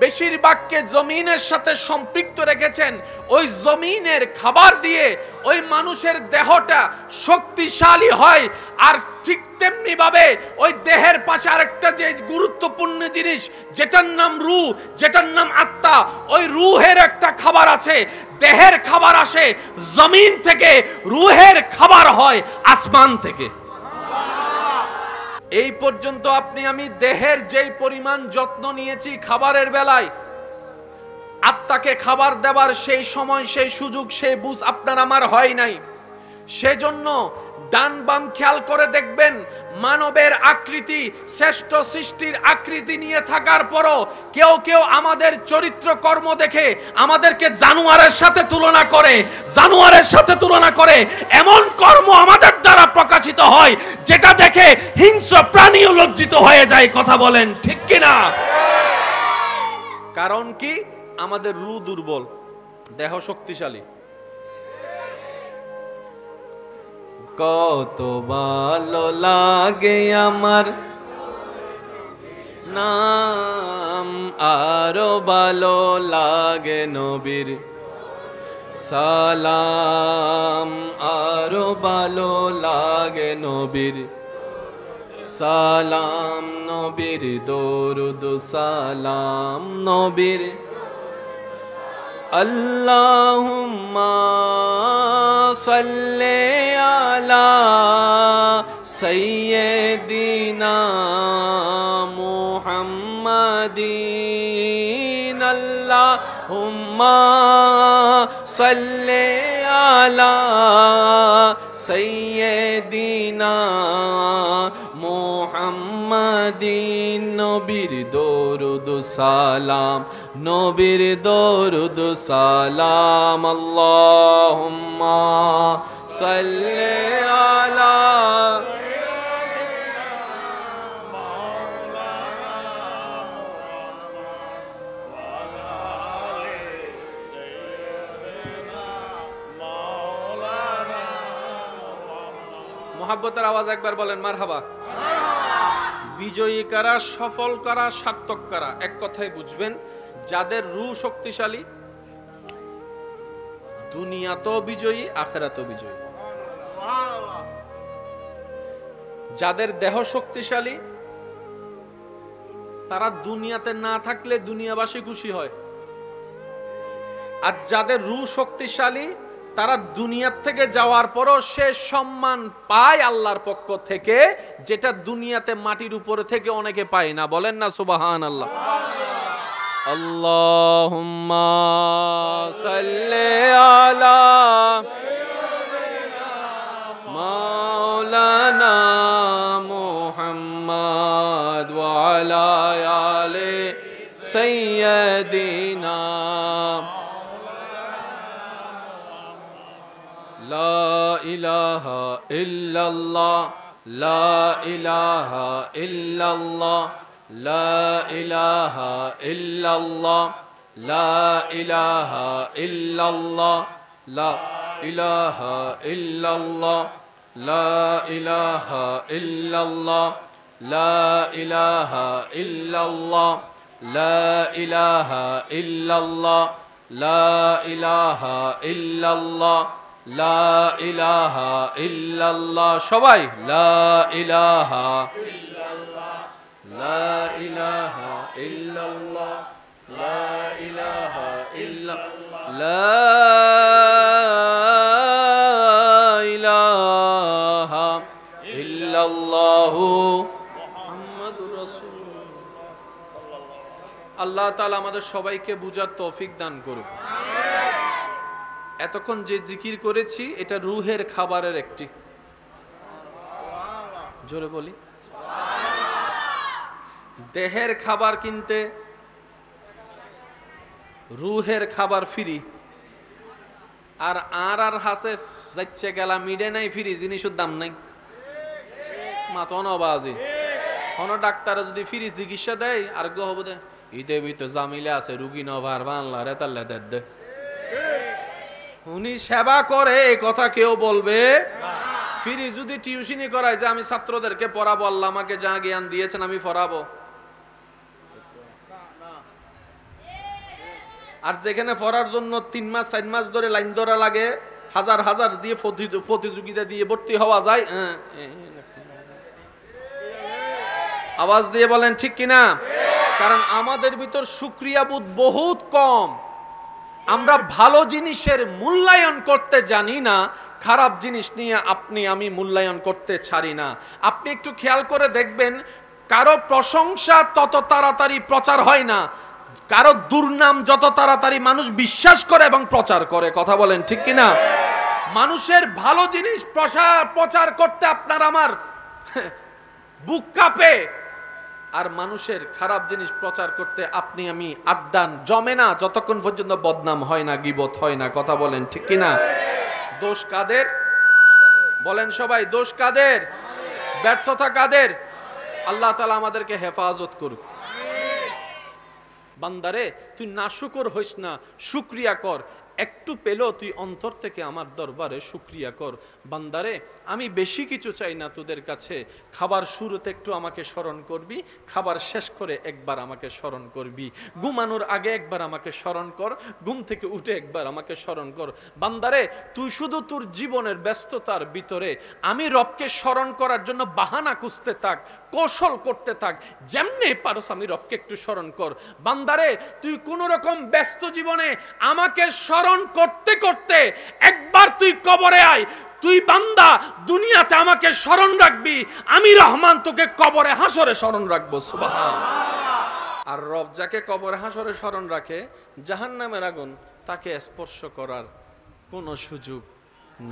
বেশিরভাগকে জমিনের সাথে সম্পৃক্ত রেখেছেন। ওই জমিনের খাবার দিয়ে ওই মানুষের দেহটা শক্তিশালী হয়। আর ঠিক তেমনি ভাবে ওই দেহের পাশে আরেকটা যে গুরুত্বপূর্ণ জিনিস যেটার নাম রূহ, যেটার নাম আত্মা, ওই রূহের একটা খাবার আছে। দেহের খাবার আসে জমিন থেকে, রূহের খাবার হয় আসমান থেকে। এই পর্যন্ত আপনি আমি দেহের যেই পরিমাণ যত্ন নিয়েছি খাবারের বেলায়, আত্মাকে খাবার দেবার সেই সময়, সেই সুযোগ, সেই বুঝ আপনার আমার হয় নাই। সেজন্য ডান বাম খেয়াল করে দেখবেন, মানবের আকৃতি, শ্রেষ্ঠ সৃষ্টির আকৃতি নিয়ে থাকার পরও কেউ কেউ আমাদের চরিত্র কর্ম দেখে আমাদেরকে জানোয়ারের সাথে তুলনা করে, জানোয়ারের সাথে তুলনা করে। এমন কর্ম আমাদের দ্বারা প্রকাশিত হয় যেটা দেখে হিংস্র প্রাণীও লজ্জিত হয়ে যায়। কথা বলেন ঠিক কিনা? কারণ কি? আমাদের রূহ দুর্বল, দেহ শক্তিশালী। কত ভালো লাগে আমার নাম, আরো ভালো লাগে নবীর সালাম, আরো ভালো লাগে নবীর সালাম, নবীর দরুদ সালাম, নবীর আল্লাহুম্মা সাল্লি আলা সাইয়্যিদিনা মুহাম্মাদিন, আল্লাহুম্মা সাল্লি আলা সাইয়্যিদিনা মুহাম্মাদিন, নবীর দরুদ সালাম, নবীর দরুদ সালাম, আল্লাহুম্মা সাল্লি আলা মোহাব্বতের আওয়াজ একবার বলেন মারহাবা। বিজয়ী কারা, সফল কারা, সার্থক কারা? এক কথায় বুঝবেন, যাদের রূহ শক্তিশালী দুনিয়াতেও বিজয়ী, আখিরাতেও বিজয়ী। যাদের দেহ শক্তিশালী তারা দুনিয়াতে না থাকলে দুনিয়াবাসী খুশি হয়। আর যাদের রূহ শক্তিশালী তারা দুনিয়ার থেকে যাওয়ার পরও সে সম্মান পায় আল্লাহর পক্ষ থেকে, যেটা দুনিয়াতে মাটির উপরে থেকে অনেকে পায় না। বলেন না সুবহানাল্লাহ। আল্লাহুম্মা সাল্লি আলা মাওলানা মুহাম্মদ ওয়া আলা আলি সাইয়্যিদিনা লা ইলাহা ইল্লাল্লাহ, লা ইলাহা ইল্লাল্লাহ, লা ইলাহা ইল্লাল্লাহ, লা ইলাহা ইল্লাল্লাহ, লা ইলাহা ইল্লাল্লাহ, লা ইলাহা ইল্লাল্লাহ, লা ইলাহা ইল্লাল্লাহ, লা ইলাহা ইল্লাল্লাহ, লা ইলাহা ইল্লাল্লাহ, লা ইলাহা ইল্লাল্লাহ। সবাই লা ইলাহা ইল্লাল্লাহ, লা ইলাহা ইল্লাল্লাহ, লা ইলাহা ইল্লাল্লাহ, লা ইলাহা ইল্লাল্লাহু মুহাম্মাদুর রাসূলুল্লাহ। আল্লাহ তাআলা আমাদের সবাইকে বুঝার তৌফিক দান করুন। এতক্ষণ যে জিকির করেছি এটা রূহের খাবারের একটি, জোরে বলি, দেহের খাবার কিনতে রূহের খাবার ফ্রি, আর হাসে যাচ্ছে গেলা মিডে নাই ফ্রি, জিনিসের দাম নাই। মাতন বাজি কোন ডাক্তারে যদি ফ্রি চিকিৎসা দেয় আর হবো দে ইতে বিতে জামিলে আছে রুগী নভার বাংলা রেতাল্লা দে, উনি সেবা করে এই কথা কেউ বলবে ফ্রি। যদি টিউশনি করায় যে আমি ছাত্রদেরকে পড়াবো, আল্লাহ আমাকে যা জ্ঞান দিয়েছেন আমি পড়াবো, আর যেখানে পড়ার জন্য 3 মাস 4 মাস ধরে লাইন ধরা লাগে, হাজার হাজার দিয়ে প্রতিযোগিতা দিয়ে ভর্তি হওয়া যায়, আওয়াজ দিয়ে বলেন ঠিক কিনা? কারণ আমাদের ভিতর শুকরিয়া বোধ বহুত কম। আমরা ভালো জিনিসের মূল্যায়ন করতে জানি না, খারাপ জিনিস নিয়ে আপনি আমি মূল্যায়ন করতে ছাড়ি না। আপনি একটু খেয়াল করে দেখবেন, কারো প্রশংসা তত তাড়াতাড়ি প্রচার হয় না, কারো দুর্নাম যত তাড়াতাড়ি মানুষ বিশ্বাস করে এবং প্রচার করে। কথা বলেন ঠিক কিনা? মানুষের ভালো জিনিস প্রচার করতে আপনার আমার বুক কাঁপে, আর মানুষের খারাপ জিনিস প্রচার করতে আপনি আমি আড্ডান জমে না যতক্ষণ পর্যন্ত বদনাম হয় না, গীবত হয় না। কথা বলেন ঠিক কিনা? দোষ কাদের? বলেন সবাই, দোষ কাদের? ব্যর্থতা কাদের? আল্লাহ তাআলা আমাদেরকে হেফাজত করুক। বান্দারে তুই নাশুকর হইস না, শুকরিয়া কর। একটু পেলেও তুই অন্তর থেকে আমার দরবারে শুকরিয়া কর। বান্দারে আমি বেশি কিছু চাই না তোদের কাছে, খাবার শুরুতে একটু আমাকে স্মরণ করবি, খাবার শেষ করে একবার আমাকে স্মরণ করবি, ঘুমানোর আগে একবার আমাকে স্মরণ কর, ঘুম থেকে উঠে একবার আমাকে স্মরণ কর। বান্দারে তুই শুধু তোর জীবনের ব্যস্ততার ভিতরে আমি রবকে স্মরণ করার জন্য বাহানা খুঁজতে থাক, কৌশল করতে থাক, যেমনি পারস আমি রবকে একটু স্মরণ কর। বান্দারে তুই কোন রকম ব্যস্ত জীবনে আমাকে স্মরণ করতে করতে একবার তুই কবরে আয়। তুই বান্দা দুনিয়াতে আমাকে স্মরণ রাখবি, আমি রহমান তোকে কবরে হাসরে স্মরণ রাখবো। সুবহানাল্লাহ। আর রব যাকে কবরে হাসরে স্মরণ রাখে, জাহান্নামের আগুন তাকে স্পর্শ করার কোনো সুযোগ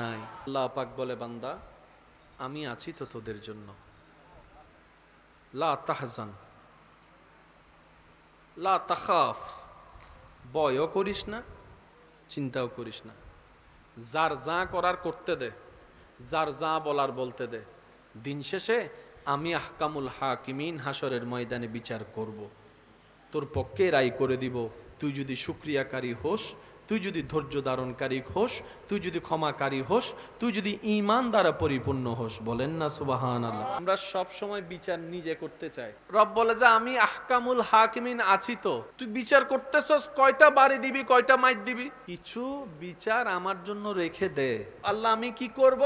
নাই। আল্লাহ পাক বলে, বান্দা আমি আছি তো তোদের জন্য, লা তাহজান লা তাখাফ, ভয়ও করিস না, চিন্তাও করিস না। যার যা করার করতে দে, যার যা বলার বলতে দে। দিন শেষে আমি আহকামুল হাকিমিন হাসরের ময়দানে বিচার করব, তোর পক্ষে রায় করে দিব। তুই যদি শুকরিয়াকারী হোস, তুই যদি ধৈর্য ধারণকারী হোস, তুই যদি ক্ষমাকারী হোস, তুই যদি ঈমান দ্বারা পরিপূর্ণ হোস। বলেন না সুবহানাল্লাহ। আমরা সব সময় বিচার নিজে করতে চাই। রব বলে যে আমি আহকামুল হাকিমিন আছি তো, তুই বিচার করতেছস, কয়টা বাড়ি দিবি, কয়টা মাইর দিবি, কিছু বিচার আমার জন্য রেখে দে। আল্লাহ আমি কি করব?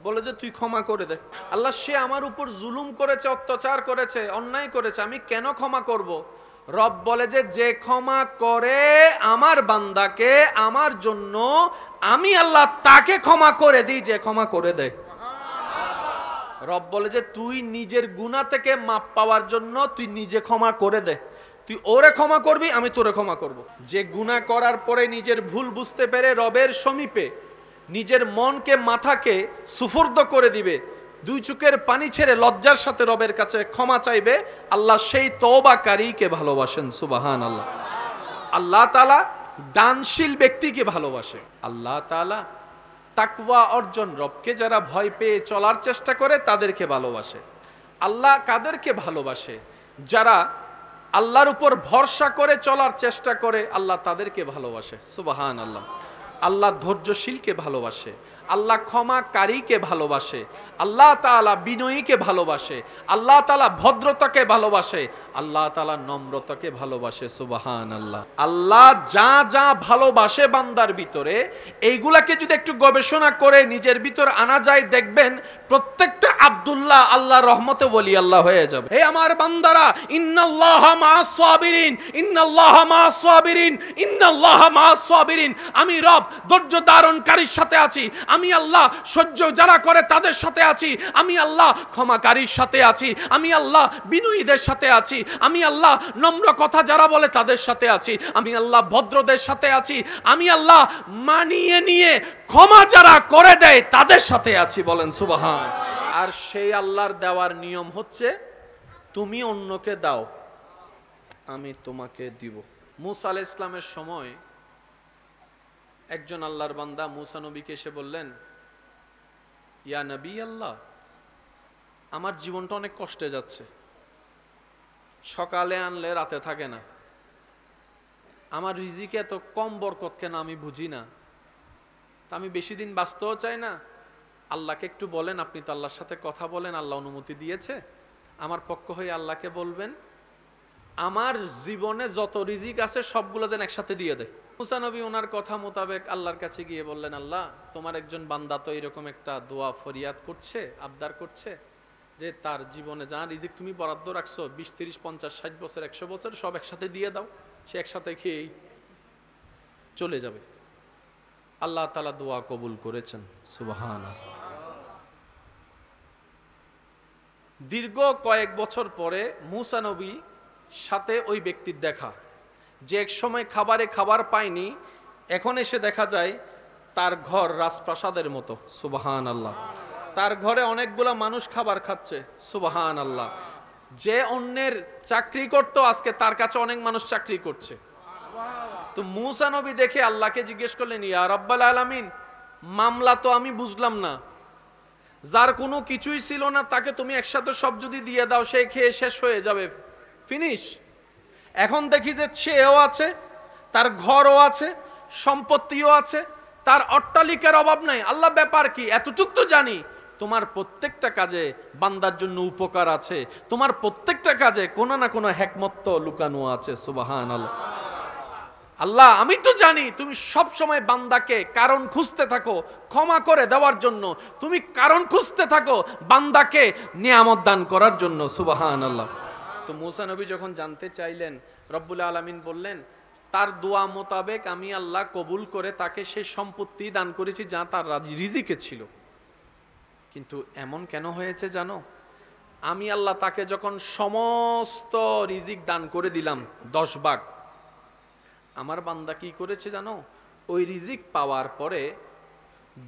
বলে যে তুই ক্ষমা করে দে। আল্লাহ সে আমার উপর জুলুম করেছে, অত্যাচার করেছে, অন্যায় করেছে, আমি কেন ক্ষমা করব? রব বলে যে ক্ষমা করে আমার বান্দাকে আমার জন্য, আমি আল্লাহ তাকে ক্ষমা করে দিই যে ক্ষমা করে দেয়। রব বলে যে তুই নিজের গুনাহ থেকে মাপ পাওয়ার জন্য তুই নিজে ক্ষমা করে দে। তুই ওরে ক্ষমা করবি, আমি তোরে ক্ষমা করব। যে গুনাহ করার পরে নিজের ভুল বুঝতে পেরে রবের সমীপে নিজের মনকে মাথাকে সুফর্দ করে দিবে, 2 চোখের পানি ছেড়ে লজ্জার সাথে রবের কাছে ক্ষমা চাইবে, আল্লাহ সেই তওবাকারীকে ভালোবাসেন। সুবহানাল্লাহ। আল্লাহ তাআলা দানশীল ব্যক্তিকে ভালোবাসে। আল্লাহ তাআলা তাকওয়া অর্জন, রবকে যারা ভয় পেয়ে চলার চেষ্টা করে তাদেরকে ভালোবাসে। আল্লাহ কাদেরকে ভালোবাসে? যারা আল্লাহর উপর ভরসা করে চলার চেষ্টা করে, আল্লাহ তাদেরকে ভালোবাসে। সুবহানাল্লাহ। আল্লাহ ধৈর্যশীলকে ভালোবাসে, আল্লাহ ক্ষমাকারীকে ভালোবাসে, আল্লাহ তাআলা বিনয়ীকে ভালোবাসে, আল্লাহ তাআলা ভদ্রতাকে ভালোবাসে, আল্লাহ তাআলা নম্রতাকে ভালোবাসে। সুবহানাল্লাহ। আল্লাহ যা যা ভালোবাসে বান্দার ভিতরে, এইগুলাকে যদি একটু গবেষণা করে নিজের ভিতর আনা যায়, দেখবেন প্রত্যেকটা আব্দুল্লাহ আল্লাহর রহমতে ওলি আল্লাহ হয়ে যাবে। হে আমার বান্দারা, ইন্নাল্লাহা মা'আস সাবিরিন, ইন্নাল্লাহা মা'আস সাবিরিন, ইন্নাল্লাহা মা'আস সাবিরিন। আমি রব ধৈর্য ধারণকারীর সাথে আছি, আমি আল্লাহ সহ্য যারা করে তাদের সাথে আছি, আমি আল্লাহ ক্ষমাকারীর সাথে আছি, আমি আল্লাহ বিনয়ীদের সাথে আছি, আমি আল্লাহ নম্র কথা যারা বলে তাদের সাথে আছি, আমি আল্লাহ ভদ্রদের সাথে আছি, আমি আল্লাহ মানিয়ে নিয়ে ক্ষমা যারা করে দেয় তাদের সাথে আছি। বলেন সুবহান। আর সেই আল্লাহর দেওয়ার নিয়ম হচ্ছে, তুমি অন্যকে দাও, আমি তোমাকে দিব। মুসা আলাইহিস সালামের সময় একজন আল্লাহর বান্দা মুসা নবীকে এসে বললেন, ইয়া নবী আল্লাহ, আমার জীবনটা অনেক কষ্টে যাচ্ছে, সকালে আনলে রাতে থাকে না, আমার রিজিকে এত কম বরকত কেন আমি বুঝি না, তা আমি বেশি দিন বাঁচতেও চাই না, আল্লাহকে একটু বলেন, আপনি তো আল্লাহর সাথে কথা বলেন, আল্লাহ অনুমতি দিয়েছে, আমার পক্ষ হয়ে আল্লাহকে বলবেন আমার জীবনে যত রিজিক আছে সবগুলো যেন একসাথে দিয়ে দেয়। মুসা নবী ওনার কথা মোতাবেক আল্লাহর কাছে গিয়ে বললেন, আল্লাহ, তোমার একজন বান্দা তো এরকম একটা দোয়া ফরিয়াদ করছে, আবদার করছে যে তার জীবনে যা রিজিক তুমি বরাদ্দ রাখছো 20, 30, 50, 60 বছর, 100 বছর সব একসাথে দিয়ে দাও, সে একসাথে খেয়েই চলে যাবে। আল্লাহ তাআলা দোয়া কবুল করেছেন। সুবহানাল্লাহ। দীর্ঘ কয়েক বছর পরে মুসা নবী সাথে ওই ব্যক্তির দেখা, যে এক সময় খাবারে খাবার পায়নি, এখন এসে দেখা যায় তার ঘর রাজপ্রাসাদের মতো। সুবহানাল্লাহ। তার ঘরে অনেকগুলা মানুষ খাবার খাচ্ছে। সুবহানাল্লাহ। যে অন্যের চাকরি করত, আজকে তার কাছে অনেক মানুষ চাকরি করছে। তো মুসা নবী দেখে আল্লাহকে জিজ্ঞেস করলেন, ইয়া রাব্বাল আলামিন, মামলা তো আমি বুঝলাম না, যার কোনো কিছুই ছিল না তাকে তুমি একসাথে সব যদি দিয়ে দাও, সে খেয়ে শেষ হয়ে যাবে, ফিনিশ। এখন দেখি যে সেও আছে, তার ঘরও আছে, সম্পত্তিও আছে, তার অট্টালিকার অভাব নাই। আল্লাহ ব্যাপার কি? এতটুক তো জানি তোমার প্রত্যেকটা কাজে বান্দার জন্য উপকার আছে, তোমার প্রত্যেকটা কাজে কোনো না কোনো হিকমত তো লুকানো আছে। সুবহানাল্লাহ। আল্লাহ, আমি তো জানি তুমি সব সময় বান্দাকে কারণ খুঁজতে থাকো ক্ষমা করে দেওয়ার জন্য, তুমি কারণ খুঁজতে থাকো বান্দাকে নিয়ামত দান করার জন্য। সুবহানাল্লাহ। তো মুসা নবী যখন জানতে চাইলেন, রব্বুল আলামিন বললেন, তার দোয়া মোতাবেক আমি আল্লাহ কবুল করে তাকে সেই সম্পত্তি দান করেছি যা তার রিজিকে ছিল। কিন্তু এমন কেন হয়েছে জানো? আমি আল্লাহ তাকে যখন সমস্ত রিজিক দান করে দিলাম 10 ভাগ, আমার বান্দা কি করেছে জানো? ওই রিজিক পাওয়ার পরে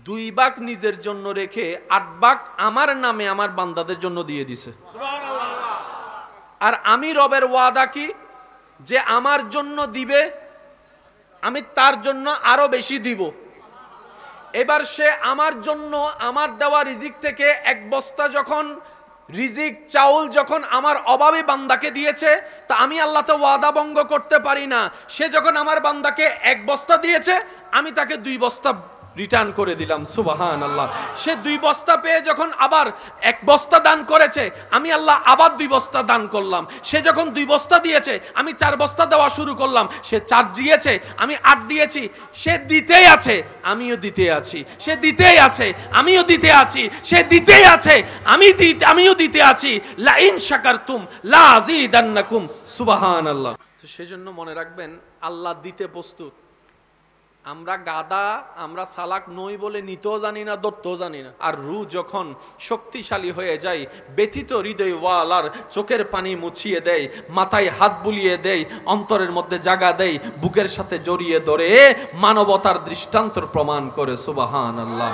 2 ভাগ নিজের জন্য রেখে 8 ভাগ আমার নামে আমার বান্দাদের জন্য দিয়ে দিছে। আর আমি রবের ওয়াদা কি, যে আমার জন্য দিবে আমি তার জন্য আরো বেশি দিব। এবার সে আমার জন্য আমার দেওয়া রিজিক থেকে 1 বস্তা যখন রিজিক চাউল যখন আমার অভাবী বান্দাকে দিয়েছে, তা আমি আল্লাহ তো ওয়াদা ভঙ্গ করতে পারি না। সে যখন আমার বান্দাকে 1 বস্তা দিয়েছে, আমি তাকে 2 বস্তা রিটার্ন করে দিলাম। সুবহানাল্লাহ। সে 2 বস্তা পেয়ে যখন আবার 1 বস্তা দান করেছে, আমি আল্লাহ আবার 2 বস্তা দান করলাম। সে যখন 2 বস্তা দিয়েছে, আমি 4 বস্তা দেওয়া শুরু করলাম। সে 4 দিয়েছে, আমি 8 দিয়েছি। সে দিতেই আছে, আমিও দিতে আছি। সে দিতেই আছে, আমিও দিতে আছি। সে দিতেই আছে, আমিও দিতে আছি। লা ইন শাকারতুম লা আযীদান্নাকুম। সুবহানাল্লাহ। তো সেজন্য মনে রাখবেন, আল্লাহ দিতে প্রস্তুত। আমরা গাদা, আমরা সালাক নই বলে নিতেও জানি না, ধরতেও জানি না। আর রূহ যখন শক্তিশালী হয়ে যায়, ব্যথিত হৃদয় ওয়ালার চোখের পানি মুছিয়ে দেয়, মাথায় হাত বুলিয়ে দেয়, অন্তরের মধ্যে জাগা দেয়, বুকের সাথে জড়িয়ে ধরে মানবতার দৃষ্টান্তর প্রমাণ করে। সুবহানাল্লাহ।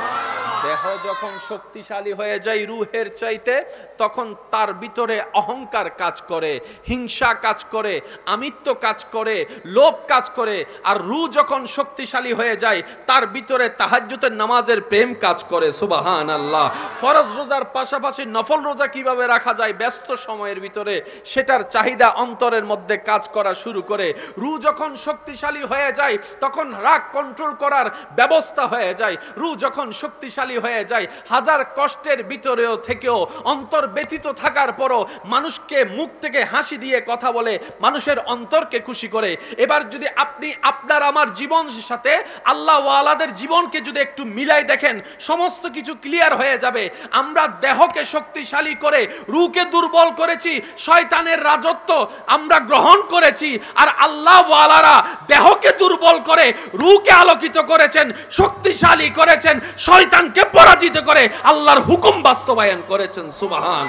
দেহ যখন শক্তিশালী হয়ে যায় রূহের চাইতে, তখন তার ভিতরে অহংকার কাজ করে, হিংসা কাজ করে, আমিত্ব কাজ করে, লোভ কাজ করে। আর রূহ যখন শক্তিশালী হয়ে যায় তার ভিতরে তাহাজ্জুদের নামাজের প্রেম কাজ করে। সুবহানাল্লাহ। ফরজ রোজার পাশাপাশি নফল রোজা কিভাবে রাখা যায় ব্যস্ত সময়ের ভিতরে, সেটার চাহিদা অন্তরের মধ্যে কাজ করা শুরু করে। রূহ যখন শক্তিশালী হয়ে যায় তখন রাগ কন্ট্রোল করার ব্যবস্থা হয়ে যায়। রূহ যখন শক্তিশালী হয়ে যায়, হাজার কষ্টের ভিতরেও থেকেও অন্তর ব্যথিত থাকার পরও মানুষকে মুখ থেকে হাসি দিয়ে কথা বলে, মানুষের অন্তরকে খুশি করে। এবার যদি আপনি আপনার আমার জীবনের সাথে আল্লাহ ওয়ালাদের জীবনকে যদি একটু মিলাই দেখেন, সমস্ত কিছু ক্লিয়ার হয়ে যাবে। আমরা দেহকে শক্তিশালী করে রূহকে দুর্বল করেছি, শয়তানের রাজত্ব আমরা গ্রহণ করেছি। আর আল্লাহ ওয়ালারা দেহকে দুর্বল করে রূহকে আলোকিত করেছেন, শক্তিশালী করেছেন, শয়তানকে পরাজিত করে আল্লাহর হুকুম বাস্তবায়ন করেছেন। সুবহান।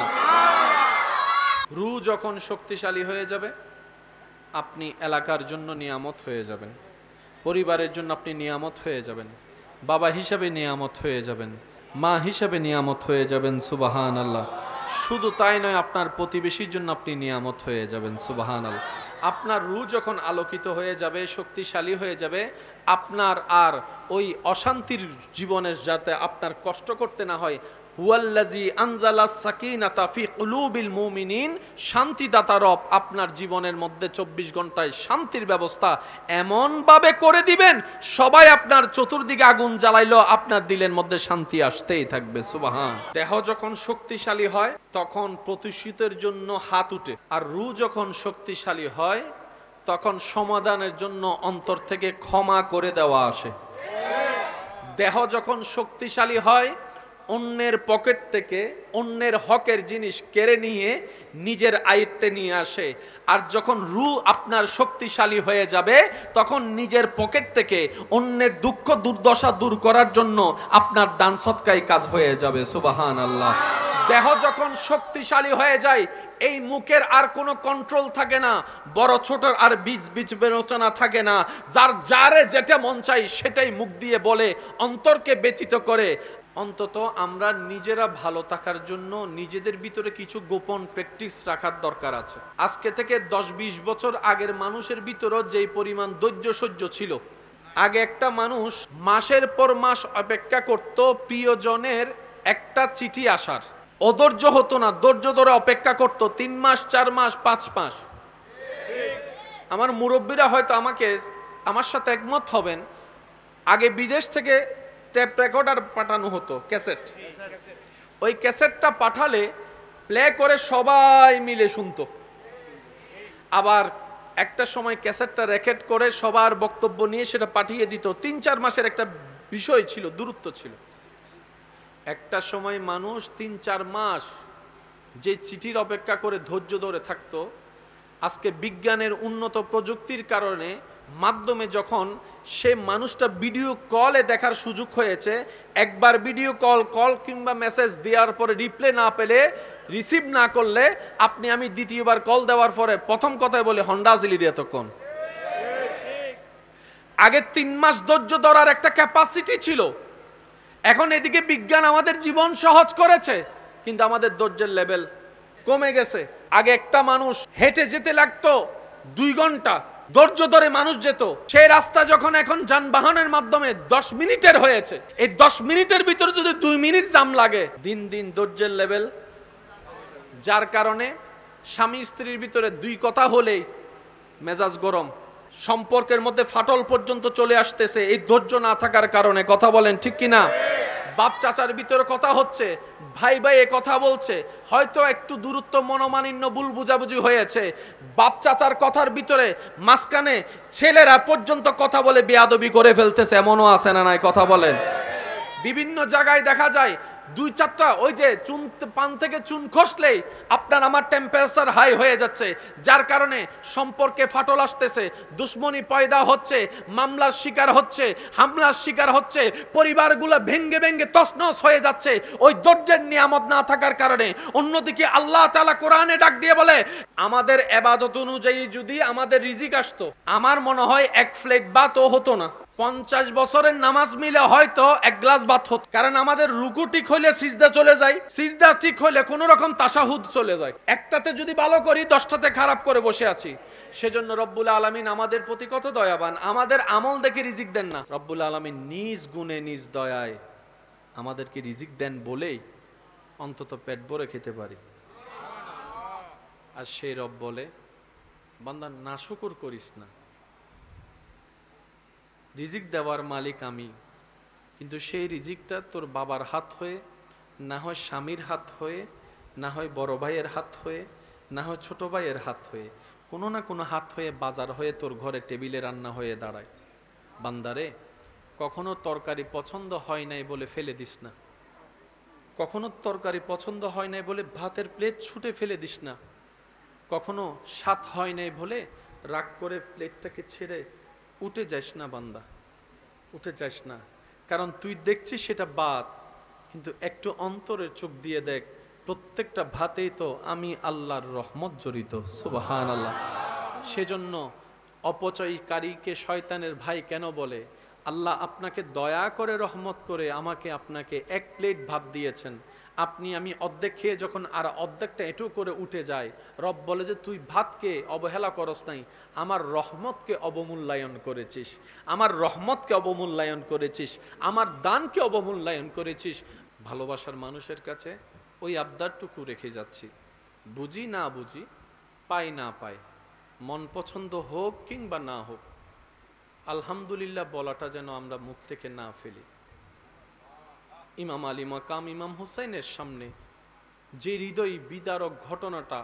রূহ যখন শক্তিশালী হয়ে যাবে, আপনি এলাকার জন্য নিয়ামত হয়ে যাবেন, পরিবারের জন্য আপনি নিয়ামত হয়ে যাবেন, বাবা হিসাবে নিয়ামত হয়ে যাবেন, মা হিসাবে নিয়ামত হয়ে যাবেন। সুবহানাল্লাহ। শুধু তাই নয়, আপনার প্রতিবেশীর জন্য আপনি নিয়ামত হয়ে যাবেন। সুবহানাল্লাহ। আপনার রূহ যখন আলোকিত হয়ে যাবে, শক্তিশালী হয়ে যাবে, আপনার আর ওই অশান্তির জীবনের যাতে আপনার কষ্ট করতে না হয়। হুয়াল্লাযী আনজালাস সাকিনাতা ফি কুলুবিল মুমিনিন, শান্তিদাতা রব আপনার জীবনের মধ্যে 24 ঘন্টায় শান্তির ব্যবস্থা এমন ভাবে করে দিবেন, সবাই আপনার চতুর্দিকে আগুন জ্বালাইলো আপনার দিলের মধ্যে শান্তি আসতেই থাকবে। সুবহান। দেহ যখন শক্তিশালী হয় তখন প্রতিশোধের জন্য হাত উঠে, আর রূহ যখন শক্তিশালী হয় তখন সমাধানের জন্য অন্তর থেকে ক্ষমা করে দেওয়া আসে। দেহ যখন শক্তিশালী হয় অন্যের পকেট থেকে অন্যের হকের জিনিস কেড়ে নিয়ে নিজের আয়ত্তে নিয়ে আসে। আর যখন রূহ আপনার শক্তিশালী হয়ে যাবে তখন নিজের পকেট থেকে অন্যের দুঃখ দুর্দশা দূর করার জন্য আপনার দান সদকায় কাজ হয়ে যাবে। সুবহানাল্লাহ। দেহ যখন শক্তিশালী হয়ে যায় এই মুখের আর কোনো কন্ট্রোল থাকে না, বড় ছোটর আর বীজ বীজ বিবেচনা থাকে না, যারে যেটা মন চাই সেটাই মুখ দিয়ে বলে, অন্তরকে ব্যথিত করে। অন্তত আমরা নিজেরা ভালো থাকার জন্য নিজেদের ভিতরে কিছু গোপন প্র্যাকটিস রাখার দরকার আছে। আজকে থেকে 10-20 বছর আগের মানুষের ভিতরও যেই পরিমাণ ধৈর্য সহ্য ছিল, আগে একটা মানুষ মাসের পর মাস অপেক্ষা করত প্রিয়জনের একটা চিঠি আসার, অধৈর্য হতো না, ধৈর্য ধরে অপেক্ষা করত 3 মাস 4 মাস 5 মাস। আমার মুরব্বীরা হয়তো আমার সাথে একমত হবেন, আগে বিদেশ থেকে টেপ রেকর্ডার পাঠানো হতো, ক্যাসেট। ওই ক্যাসেটটা পাঠালে প্লে করে সবাই মিলে শুনতো। আবার একটা সময় ক্যাসেটটা রেকর্ড করে সবার বক্তব্য নিয়ে সেটা পাঠিয়ে দিত। 3-4 মাসের একটা বিষয় ছিল, দূরত্ব ছিল। একটা সময় মানুষ 3-4 মাস যে চিঠির অপেক্ষা করে ধৈর্য ধরে থাকতো, আজকে বিজ্ঞানের উন্নত প্রযুক্তির কারণে মাধ্যমে যখন সে মানুষটা ভিডিও কলে দেখার সুযোগ হয়েছে, একবার ভিডিও কল কিংবা মেসেজ দেওয়ার পরে রিপ্লাই না পেলে, রিসিভ না করলে আপনি আমি দ্বিতীয়বার কল দেওয়ার পরে প্রথম কথায় বলে হন্ডা জিলি দিয়ে তখন। আগে 3 মাস ধৈর্য ধরার একটা ক্যাপাসিটি ছিল, এখন এদিকে বিজ্ঞান আমাদের জীবন সহজ করেছে কিন্তু আমাদের ধৈর্যের লেভেল কমে গেছে। আগে একটা মানুষ হেঁটে যেতে লাগতো 2 ঘন্টা, ধৈর্য ধরে মানুষ যেত। সেই রাস্তা যখন এখন যানবাহনের মাধ্যমে 10 মিনিটের হয়েছে, এই 10 মিনিটের ভিতরে যদি 2 মিনিট জাম লাগে, দিন দিন ধৈর্যের লেভেল, যার কারণে স্বামী স্ত্রীর ভিতরে 2 কথা হলেই মেজাজ গরম, সম্পর্কের মধ্যে ফাটল পর্যন্ত চলে আসতেছে এই ধৈর্য না থাকার কারণে। কথা বলেন ঠিক কিনা? বাপ চাচার ভিতরে কথা হচ্ছে, ভাই ভাই কথা বলছে, হয়তো একটু দূরত্ব মনোমালিন্য ভুল বুঝাবুঝি হয়েছে, বাপ চাচার কথার ভিতরে মাঝখানে ছেলেরা পর্যন্ত কথা বলে বেয়াদবি করে ফেলতেছে, এমনও আছে না নাই? কথা বলেন। বিভিন্ন জায়গায় দেখা যায় 2-4টা ওই যে পান থেকে চুন খসলেই আপনার আমার টেম্পারেচার হাই হয়ে যাচ্ছে, যার কারণে সম্পর্কে ফাটল আসতেছে, দুশ্মনী পয়দা হচ্ছে, মামলার শিকার হচ্ছে, হামলার শিকার হচ্ছে, পরিবারগুলো ভেঙ্গে ভেঙ্গে তছনছ হয়ে যাচ্ছে ওই ধৈর্যের নিয়ামত না থাকার কারণে। অন্যদিকে আল্লাহ তাআলা কোরআনে ডাক দিয়ে বলে, আমাদের ইবাদত অনুযায়ী যদি আমাদের রিজিক আসতো, আমার মনে হয় 1 প্লেট ভাতও হতো না। 50 বছরের নামাজ মিলে হয়তো এক গ্লাস ভাত হতো, কারণ আমাদের রুকু ঠিক হইলে সিজদা চলে যায়, সিজদা ঠিক হইলে কোন রকম তাশাহুদ চলে যায়। একটাতে যদি ভালো করি 10টাতে খারাপ করে বসে আছি। সেজন্য রব্বুল আলামিন আমাদের প্রতি কত দয়াবান, আমাদের আমল দেখে রিজিক দেন না, রব্বুল আলামিন নিজ গুণে নিজ দয়ায় আমাদেরকে রিজিক দেন বলেই অন্তত পেট ভরে খেতে পারি। আর সেই রব বলে, বান্দা নাশুকর করিস না, রিজিক দেওয়ার মালিক আমি, কিন্তু সেই রিজিকটা তোর বাবার হাত হয়ে, না হয় স্বামীর হাত হয়ে, না হয় বড় ভাইয়ের হাত হয়ে, না হয় ছোট ভাইয়ের হাত হয়ে, কোনো না কোনো হাত হয়ে বাজার হয়ে তোর ঘরে টেবিলে রান্না হয়ে দাঁড়ায়। বান্দারে, কখনো তরকারি পছন্দ হয় নাই বলে ফেলে দিস না, কখনো তরকারি পছন্দ হয় নাই বলে ভাতের প্লেট ছুটে ফেলে দিস না, কখনো স্বাদ হয় নাই বলে রাগ করে প্লেটটাকে ছেড়ে উঠে যাস না বান্দা, উঠে যাস না। কারণ তুই দেখছিস সেটা ভাত, কিন্তু একটু অন্তরের চোখ দিয়ে দেখ, প্রত্যেকটা ভাতেই তো আমি আল্লাহর রহমত জড়িত। সুবহানাল্লাহ। সেজন্য অপচয়কারীকে শয়তানের ভাই কেন বলে? আল্লাহ আপনাকে দয়া করে রহমত করে আমাকে আপনাকে এক প্লেট ভাত দিয়েছেন, আপনি আমি অর্ধেক খেয়ে যখন আর অর্ধেকটা এঁটো করে উঠে যায়, রব বলে যে তুই ভাতকে অবহেলা করস নাই, আমার রহমতকে অবমূল্যায়ন করেছিস, আমার রহমতকে অবমূল্যায়ন করেছিস, আমার দানকে অবমূল্যায়ন করেছিস। ভালোবাসার মানুষের কাছে ওই আবদারটুকু রেখে যাচ্ছি, বুঝি না বুঝি, পাই না পাই, মন পছন্দ হোক কিংবা না হোক, আলহামদুলিল্লাহ বলাটা যেন আমরা মুখ থেকে না ফেলি। ইমাম আলী মাকাম ইমাম হুসাইনের সামনে যে হৃদয় বিদারক ঘটনাটা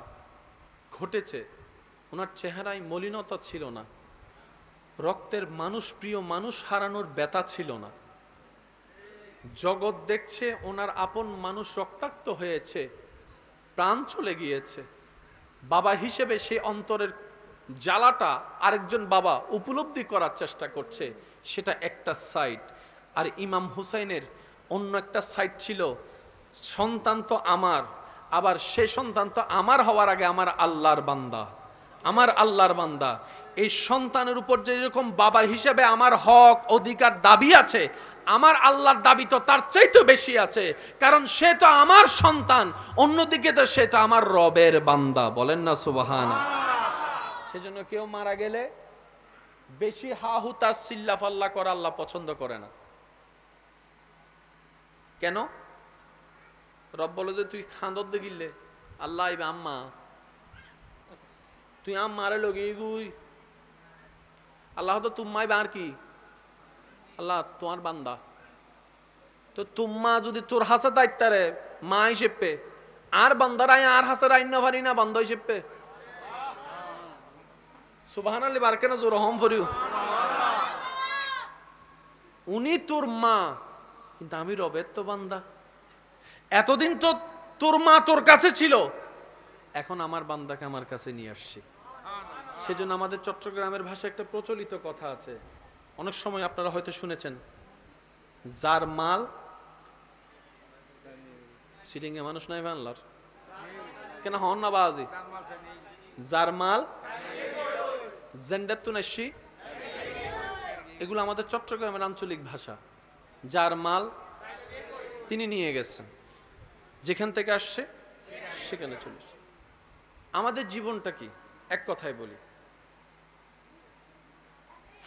ঘটেছে, ওনার চেহারায় মলিনতা ছিল না, রক্তের মানুষ, প্রিয় মানুষ হারানোর ব্যথা ছিল না, জগৎ দেখছে ওনার আপন মানুষ রক্তাক্ত হয়েছে, প্রাণ চলে গিয়েছে, বাবা হিসেবে সেই অন্তরের জ্বালাটা আরেকজন বাবা উপলব্ধি করার চেষ্টা করছে, সেটা একটা সাইড। আর ইমাম হুসাইনের অন্য একটা সাইড ছিল, সন্তান তো আমার, আবার সে সন্তান তো আমার হওয়ার আগে আমার আল্লাহর বান্দা, আমার আল্লাহর বান্দা। এই সন্তানের উপর যেরকম বাবা হিসেবে আমার হক অধিকার দাবি আছে, আমার আল্লাহর দাবি তো তার চাইতে বেশি আছে, কারণ সে তো আমার সন্তান, অন্যদিকে তো সেটা আমার রবের বান্দা। বলেন না সুবহানাল্লাহ। সেজন্য কেউ মারা গেলে বেশি হাহুতা সিল্লা ফাল্লা করা আল্লাহ পছন্দ করে না। কেন? রব বলে যে তুই খাঁদর দেখিলে আল্লাহ আইবে আম্মা, তুই আম্মারে লগে গুই, আল্লাহ তো তুম্মাই বার কি, আল্লাহ তোমার বান্দা, তো তুম্মা যদি তোর হাসে দায়িত্বারে মা হিসেবে, আর বান্দারাই আর হাসে রাইন না পারি না বান্দা হিসেবে। সুবহানাল্লাহ বার কেন জোর হম ফরিউ, উনি তোর মা, কিন্তু আমি রবের তো বান্দা। এতদিন তো তোর মা তোর কাছে ছিল, এখন আমার বান্দাকে আমার কাছে নিয়ে আসছি। সেজন্য আমাদের চট্টগ্রামের ভাষায় একটা প্রচলিত কথা আছে, অনেক সময় আপনারা হয়তো শুনেছেন, যার মাল সিটিংয়ে মানুষ নাই বাংলার কেন হন না বাজি, যার মাল জেন্ডার তো নাসি, এগুলো আমাদের চট্টগ্রামের আঞ্চলিক ভাষা। যার মাল তিনি নিয়ে গেছেন, যেখান থেকে আসছে সেখানে চলে আসছে। আমাদের জীবনটা কি? এক কথায় বলি,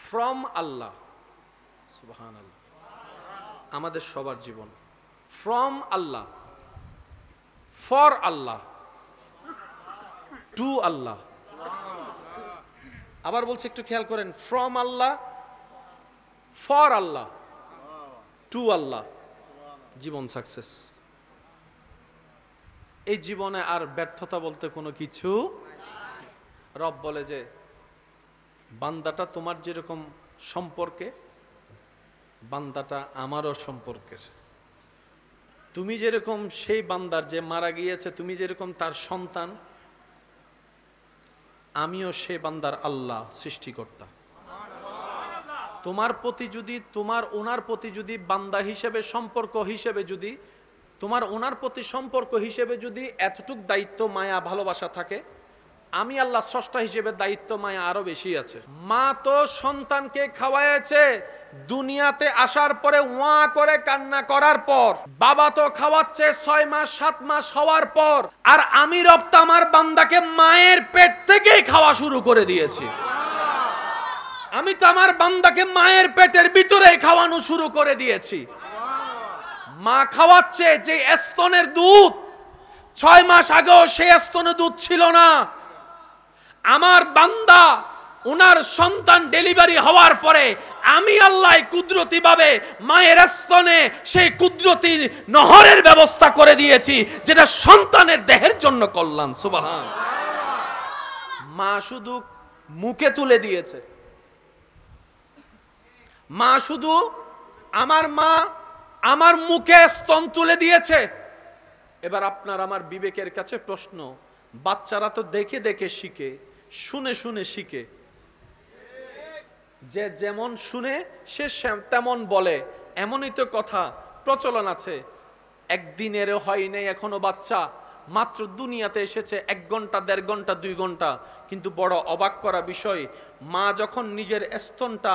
ফ্রম আল্লাহ, সুবহানাল্লাহ। আমাদের সবার জীবন from Allah, for Allah, to Allah. আবার বলছি, একটু খেয়াল করেন, from Allah, for Allah, to Allah. জীবন সাকসেস। এই জীবনে আর ব্যর্থতা বলতে কোনো কিছু। রব বলে যে বান্দাটা তোমার যেরকম সম্পর্কে, বান্দাটা আমারও সম্পর্কের। তুমি যেরকম সেই বান্দার যে মারা গিয়েছে, তুমি যেরকম তার সন্তান, আমিও সে বান্দার আল্লাহ, সৃষ্টিকর্তা। তোমার প্রতি যদি, তোমার ওনার প্রতি যদি বান্দা হিসেবে সম্পর্ক হিসেবে যদি, তোমার ওনার প্রতি সম্পর্ক হিসেবে যদি এতটুক দায়িত্ব মায়া ভালোবাসা থাকে, আমি আল্লাহ স্রষ্টা হিসেবে দায়িত্ব মায়া আরো বেশি আছে। মা তো সন্তানকে খাওয়াইছে দুনিয়াতে আসার পরে ওয়া করে কান্না করার পর, বাবা তো খাওয়াচ্ছে 6 মাস 7 মাস হওয়ার পর, আর আমি রব তো আমার বান্দাকে মায়ের পেট থেকেই খাওয়া শুরু করে দিয়েছি। আমি তো আমার বান্দাকে মায়ের পেটের ভিতরে খাওয়ানো শুরু করে দিয়েছি। মা খাওয়াচ্ছে যে স্তনের দুধ 6 মাস আগেও সেই স্তনে দুধ ছিল না। আমার বান্দা ওনার সন্তান ডেলিভারি হওয়ার পরে আমি আল্লাহ কুদরতি ভাবে মায়ের স্তনে সেই কুদরতি নহরের ব্যবস্থা করে দিয়েছি, যেটা সন্তানের দেহের জন্য কল্যাণ। সুবহান। মা শুধু মুখে তুলে দিয়েছে, মা শুধু আমার মা আমার মুখে স্তন তুলে দিয়েছে। এবার আপনার আমার বিবেকের কাছে প্রশ্ন, বাচ্চারা তো দেখে দেখে শিখে, শুনে শুনে শিখে, যে যেমন শুনে সে তেমন বলে, এমনই তো কথা প্রচলন আছে। একদিনেরও হয় নাই এখনো বাচ্চা, মাত্র দুনিয়াতে এসেছে 1 ঘন্টা 1.5 ঘন্টা 2 ঘন্টা, কিন্তু বড় অবাক করা বিষয়, মা যখন নিজের স্তনটা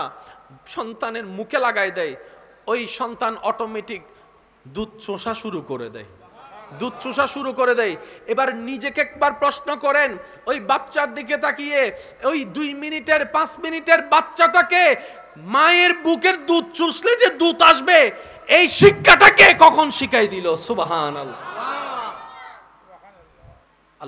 সন্তানের মুখে লাগাই দেয়, ওই সন্তান অটোমেটিক দুধ চোষা শুরু করে দেয়, দুধ চোষা শুরু করে দেয়। এবার নিজেকে একবার প্রশ্ন করেন, ওই বাচ্চার দিকে তাকিয়ে, ওই 2 মিনিটের 5 মিনিটের বাচ্চাটাকে মায়ের বুকের দুধ চুষলে যে দুধ আসবে, এই শিক্ষাটাকে কখন শিখাই দিল? সুবহানাল্লাহ।